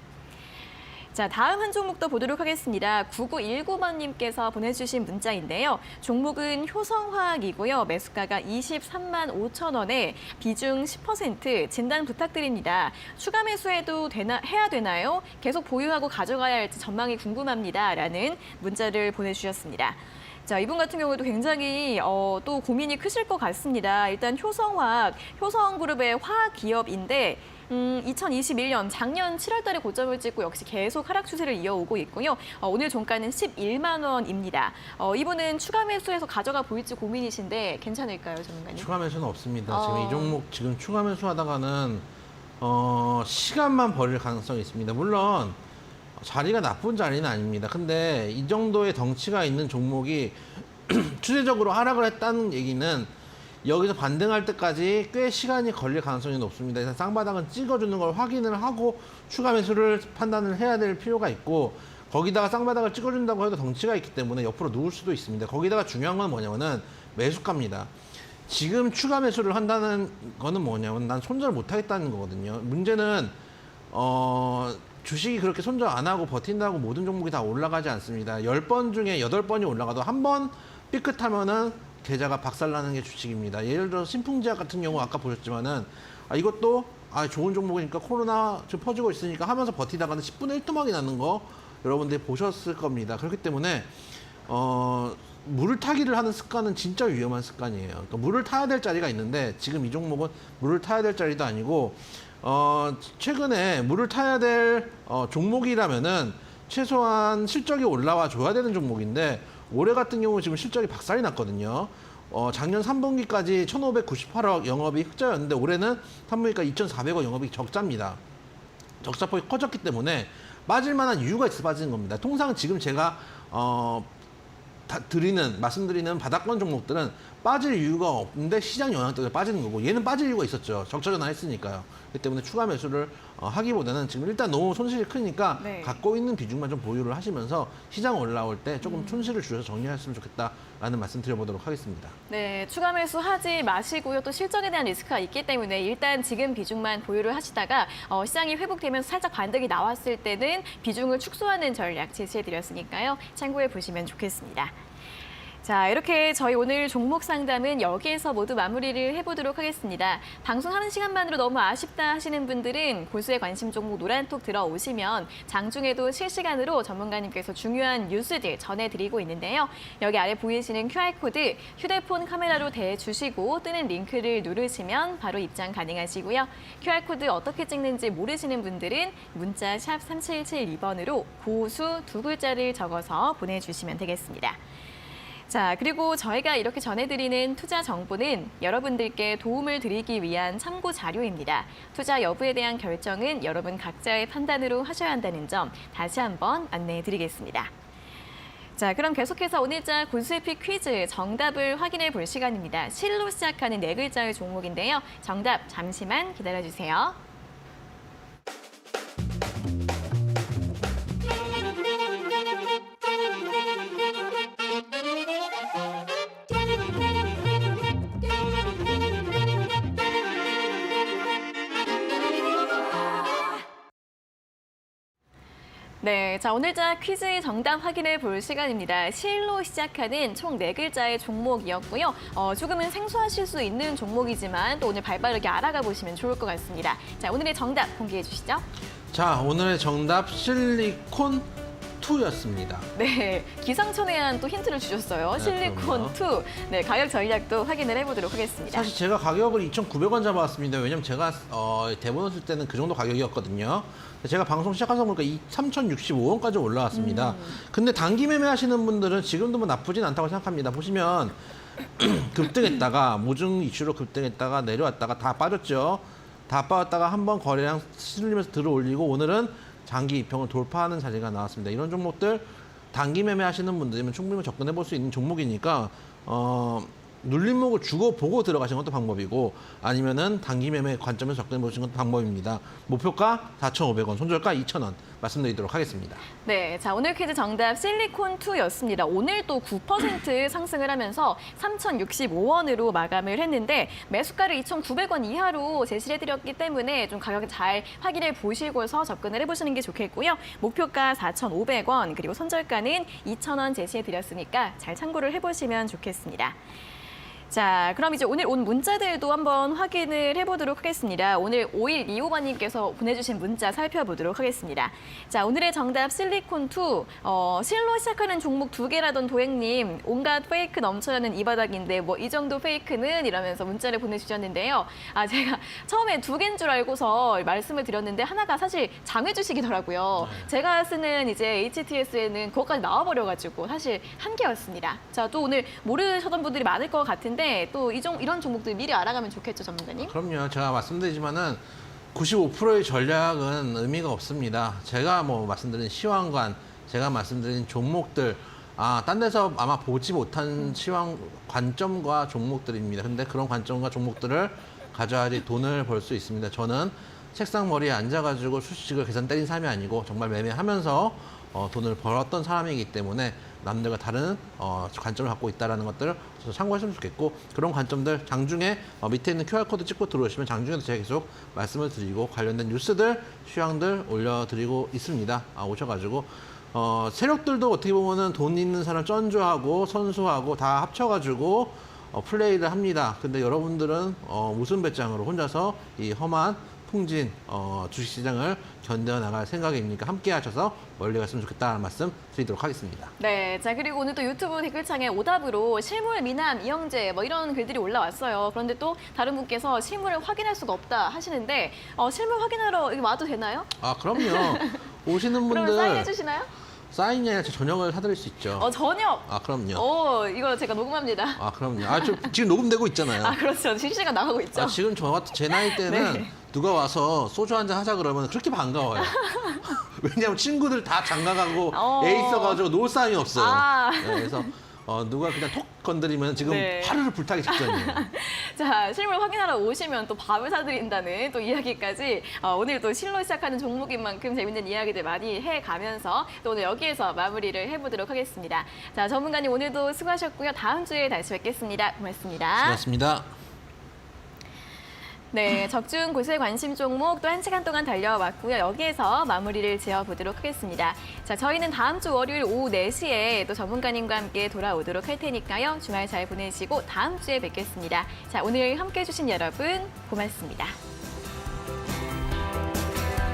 자, 다음 한 종목도 보도록 하겠습니다. 9919번님께서 보내주신 문자인데요. 종목은 효성화학이고요. 매수가가 23만 5천 원에 비중 10% 진단 부탁드립니다. 추가 매수해도 해야 되나요? 계속 보유하고 가져가야 할지 전망이 궁금합니다. 라는 문자를 보내주셨습니다. 자, 이분 같은 경우도 굉장히 또 고민이 크실 것 같습니다. 일단 효성화학, 효성그룹의 화학 기업인데 2021년 작년 7월 달에 고점을 찍고 역시 계속 하락 추세를 이어오고 있고요. 오늘 종가는 11만 원입니다. 이분은 추가 매수해서 가져가 보일지 고민이신데 괜찮을까요, 전문가님? 추가 매수는 없습니다. 지금 이 종목 지금 추가 매수하다가는 시간만 벌릴 가능성이 있습니다. 물론 자리가 나쁜 자리는 아닙니다. 근데 이 정도의 덩치가 있는 종목이 추세적으로 하락을 했다는 얘기는 여기서 반등할 때까지 꽤 시간이 걸릴 가능성이 높습니다. 일단 쌍바닥은 찍어주는 걸 확인을 하고 추가 매수를 판단을 해야 될 필요가 있고, 거기다가 쌍바닥을 찍어준다고 해도 덩치가 있기 때문에 옆으로 누울 수도 있습니다. 거기다가 중요한 건 뭐냐면은 매수가입니다. 지금 추가 매수를 한다는 거는 뭐냐면 난 손절 못 하겠다는 거거든요. 문제는 주식이 그렇게 손절 안 하고 버틴다고 모든 종목이 다 올라가지 않습니다. 10번 중에 8번이 올라가도 한 번 삐끗하면은 계좌가 박살나는 게 주식입니다. 예를 들어 신풍제약 같은 경우 아까 보셨지만은 이것도 좋은 종목이니까 코로나 지금 퍼지고 있으니까 하면서 버티다가는 10분의 1토막이 나는 거 여러분들이 보셨을 겁니다. 그렇기 때문에 물을 타기를 하는 습관은 진짜 위험한 습관이에요. 그러니까 물을 타야 될 자리가 있는데 지금 이 종목은 물을 타야 될 자리도 아니고 최근에 물을 타야 될 종목이라면은 최소한 실적이 올라와 줘야 되는 종목인데 올해 같은 경우 지금 실적이 박살이 났거든요. 작년 3분기까지 1,598억 영업이 흑자였는데 올해는 3분기까지 2,400억 영업이 적자입니다. 적자폭이 커졌기 때문에 빠질 만한 이유가 있어 빠지는 겁니다. 통상 지금 제가 말씀드리는 바닥권 종목들은 빠질 이유가 없는데 시장 영향 때문에 빠지는 거고, 얘는 빠질 이유가 있었죠. 적자 전환했으니까요. 그렇기 때문에 추가 매수를 하기보다는 지금 일단 너무 손실이 크니까 네. 갖고 있는 비중만 좀 보유를 하시면서 시장 올라올 때 조금 손실을 줄여서 정리했으면 좋겠다라는 말씀 드려보도록 하겠습니다. 네, 추가 매수 하지 마시고요. 또 실적에 대한 리스크가 있기 때문에 일단 지금 비중만 보유를 하시다가 시장이 회복되면서 살짝 반등이 나왔을 때는 비중을 축소하는 전략 제시해드렸으니까요. 참고해 보시면 좋겠습니다. 자, 이렇게 저희 오늘 종목 상담은 여기에서 모두 마무리를 해보도록 하겠습니다. 방송하는 시간만으로 너무 아쉽다 하시는 분들은 골수의 관심 종목 노란톡 들어오시면 장중에도 실시간으로 전문가님께서 중요한 뉴스들 전해드리고 있는데요. 여기 아래 보이시는 QR코드 휴대폰 카메라로 대주시고 뜨는 링크를 누르시면 바로 입장 가능하시고요. QR코드 어떻게 찍는지 모르시는 분들은 문자 샵 3772번으로 고수 2글자를 적어서 보내주시면 되겠습니다. 자, 그리고 저희가 이렇게 전해드리는 투자 정보는 여러분들께 도움을 드리기 위한 참고 자료입니다. 투자 여부에 대한 결정은 여러분 각자의 판단으로 하셔야 한다는 점 다시 한번 안내해 드리겠습니다. 자, 그럼 계속해서 오늘자 골수의픽 퀴즈 정답을 확인해 볼 시간입니다. 실로 시작하는 4글자의 종목인데요. 정답 잠시만 기다려주세요. 네, 자 오늘자 퀴즈 정답 확인해 볼 시간입니다. 실로 시작하는 총 4글자의 종목이었고요. 조금은 생소하실 수 있는 종목이지만 또 오늘 발빠르게 알아가 보시면 좋을 것 같습니다. 자, 오늘의 정답 공개해 주시죠. 자, 오늘의 정답 실리콘 2였습니다. 네, 기상천외한 또 힌트를 주셨어요. 네, 실리콘 2. 네, 가격 전략도 확인을 해보도록 하겠습니다. 사실 제가 가격을 2,900원 잡아왔습니다. 왜냐면 제가 대본을 쓸 때는 그 정도 가격이었거든요. 제가 방송 시작하다 보니까 3,065원까지 올라왔습니다. 근데 단기 매매 하시는 분들은 지금도 뭐 나쁘진 않다고 생각합니다. 보시면 급등했다가 모증 이슈로 급등했다가 내려왔다가 다 빠졌죠. 다 빠졌다가 한번 거래량 실리면서 들어 올리고 오늘은 장기 이평을 돌파하는 자리가 나왔습니다. 이런 종목들 단기 매매 하시는 분들이면 충분히 접근해 볼 수 있는 종목이니까 눌림목을 주고 보고 들어가시는 것도 방법이고 아니면은 단기 매매 관점에서 접근해 보시는 것도 방법입니다. 목표가 4,500원, 손절가 2,000원 말씀드리도록 하겠습니다. 네, 자 오늘 퀴즈 정답 실리콘2였습니다. 오늘 또 9% 상승을 하면서 3,065원으로 마감을 했는데 매수가를 2,900원 이하로 제시를 해드렸기 때문에 좀 가격 잘 확인해 보시고서 접근을 해보시는 게 좋겠고요. 목표가 4,500원 그리고 손절가는 2,000원 제시해드렸으니까 잘 참고를 해보시면 좋겠습니다. 자, 그럼 이제 오늘 온 문자들도 한번 확인을 해보도록 하겠습니다. 오늘 5125번님께서 보내주신 문자 살펴보도록 하겠습니다. 자, 오늘의 정답 실리콘2. 실로 시작하는 종목 2개라던 도행님, 온갖 페이크 넘쳐나는 이 바닥인데 뭐 이 정도 페이크는 이러면서 문자를 보내주셨는데요. 제가 처음에 2개인 줄 알고서 말씀을 드렸는데 하나가 사실 장외 주식이더라고요. 제가 쓰는 이제 HTS에는 그것까지 나와버려가지고 사실 1개였습니다. 자, 또 오늘 모르셨던 분들이 많을 것 같은데 또 이런 종목들 미리 알아가면 좋겠죠, 전문가님? 그럼요. 제가 말씀드리지만은 95%의 전략은 의미가 없습니다. 제가 뭐 말씀드린 시황관, 제가 말씀드린 종목들, 딴 데서 아마 보지 못한 시황 관점과 종목들입니다. 근데 그런 관점과 종목들을 가져야지 돈을 벌 수 있습니다. 저는 책상 머리에 앉아가지고 수식을 계산 때린 사람이 아니고 정말 매매하면서 돈을 벌었던 사람이기 때문에 남들과 다른 관점을 갖고 있다는 것들을 참고하시면 좋겠고 그런 관점들 장중에 밑에 있는 QR코드 찍고 들어오시면 장중에도 제가 계속 말씀을 드리고 관련된 뉴스들, 휴양들 올려드리고 있습니다. 오셔가지고 세력들도 어떻게 보면은 돈 있는 사람 쩐주하고 선수하고 다 합쳐가지고 플레이를 합니다. 근데 여러분들은 무슨 배짱으로 혼자서 이 험한 풍진 주식시장을 견뎌나갈 생각입니까? 함께 하셔서 멀리 갔으면 좋겠다는 말씀 드리도록 하겠습니다. 네, 자 그리고 오늘 또 유튜브 댓글창에 오답으로 실물 미남 이영재 뭐 이런 글들이 올라왔어요. 그런데 또 다른 분께서 실물을 확인할 수가 없다 하시는데 실물 확인하러 여기 와도 되나요? 그럼요. 오시는 그러면 분들 사인해 주시나요? 사인이 아니라 저녁을 사드릴 수 있죠. 저녁. 그럼요. 이거 제가 녹음합니다. 그럼요. 지금 녹음되고 있잖아요. 그렇죠. 실시간 나가고 있죠. 지금 제 나이 때는 네. 누가 와서 소주 한잔 하자 그러면 그렇게 반가워요. 왜냐하면 친구들 다 장가가고 애 있어가지고 놀 사람이 없어요. 네, 그래서 누가 그냥 톡 건드리면 지금 네. 하루를 불타기 직전이에요. 자, 실물 확인하러 오시면 또 밥을 사드린다는 또 이야기까지 오늘 또 실로 시작하는 종목인 만큼 재밌는 이야기들 많이 해가면서 또 오늘 여기에서 마무리를 해보도록 하겠습니다. 자, 전문가님 오늘도 수고하셨고요. 다음 주에 다시 뵙겠습니다. 고맙습니다. 고맙습니다. 네, 적중 고수의 관심 종목 또 1시간 동안 달려왔고요. 여기에서 마무리를 지어보도록 하겠습니다. 자, 저희는 다음 주 월요일 오후 4시에 또 전문가님과 함께 돌아오도록 할 테니까요. 주말 잘 보내시고 다음 주에 뵙겠습니다. 자, 오늘 함께해 주신 여러분 고맙습니다.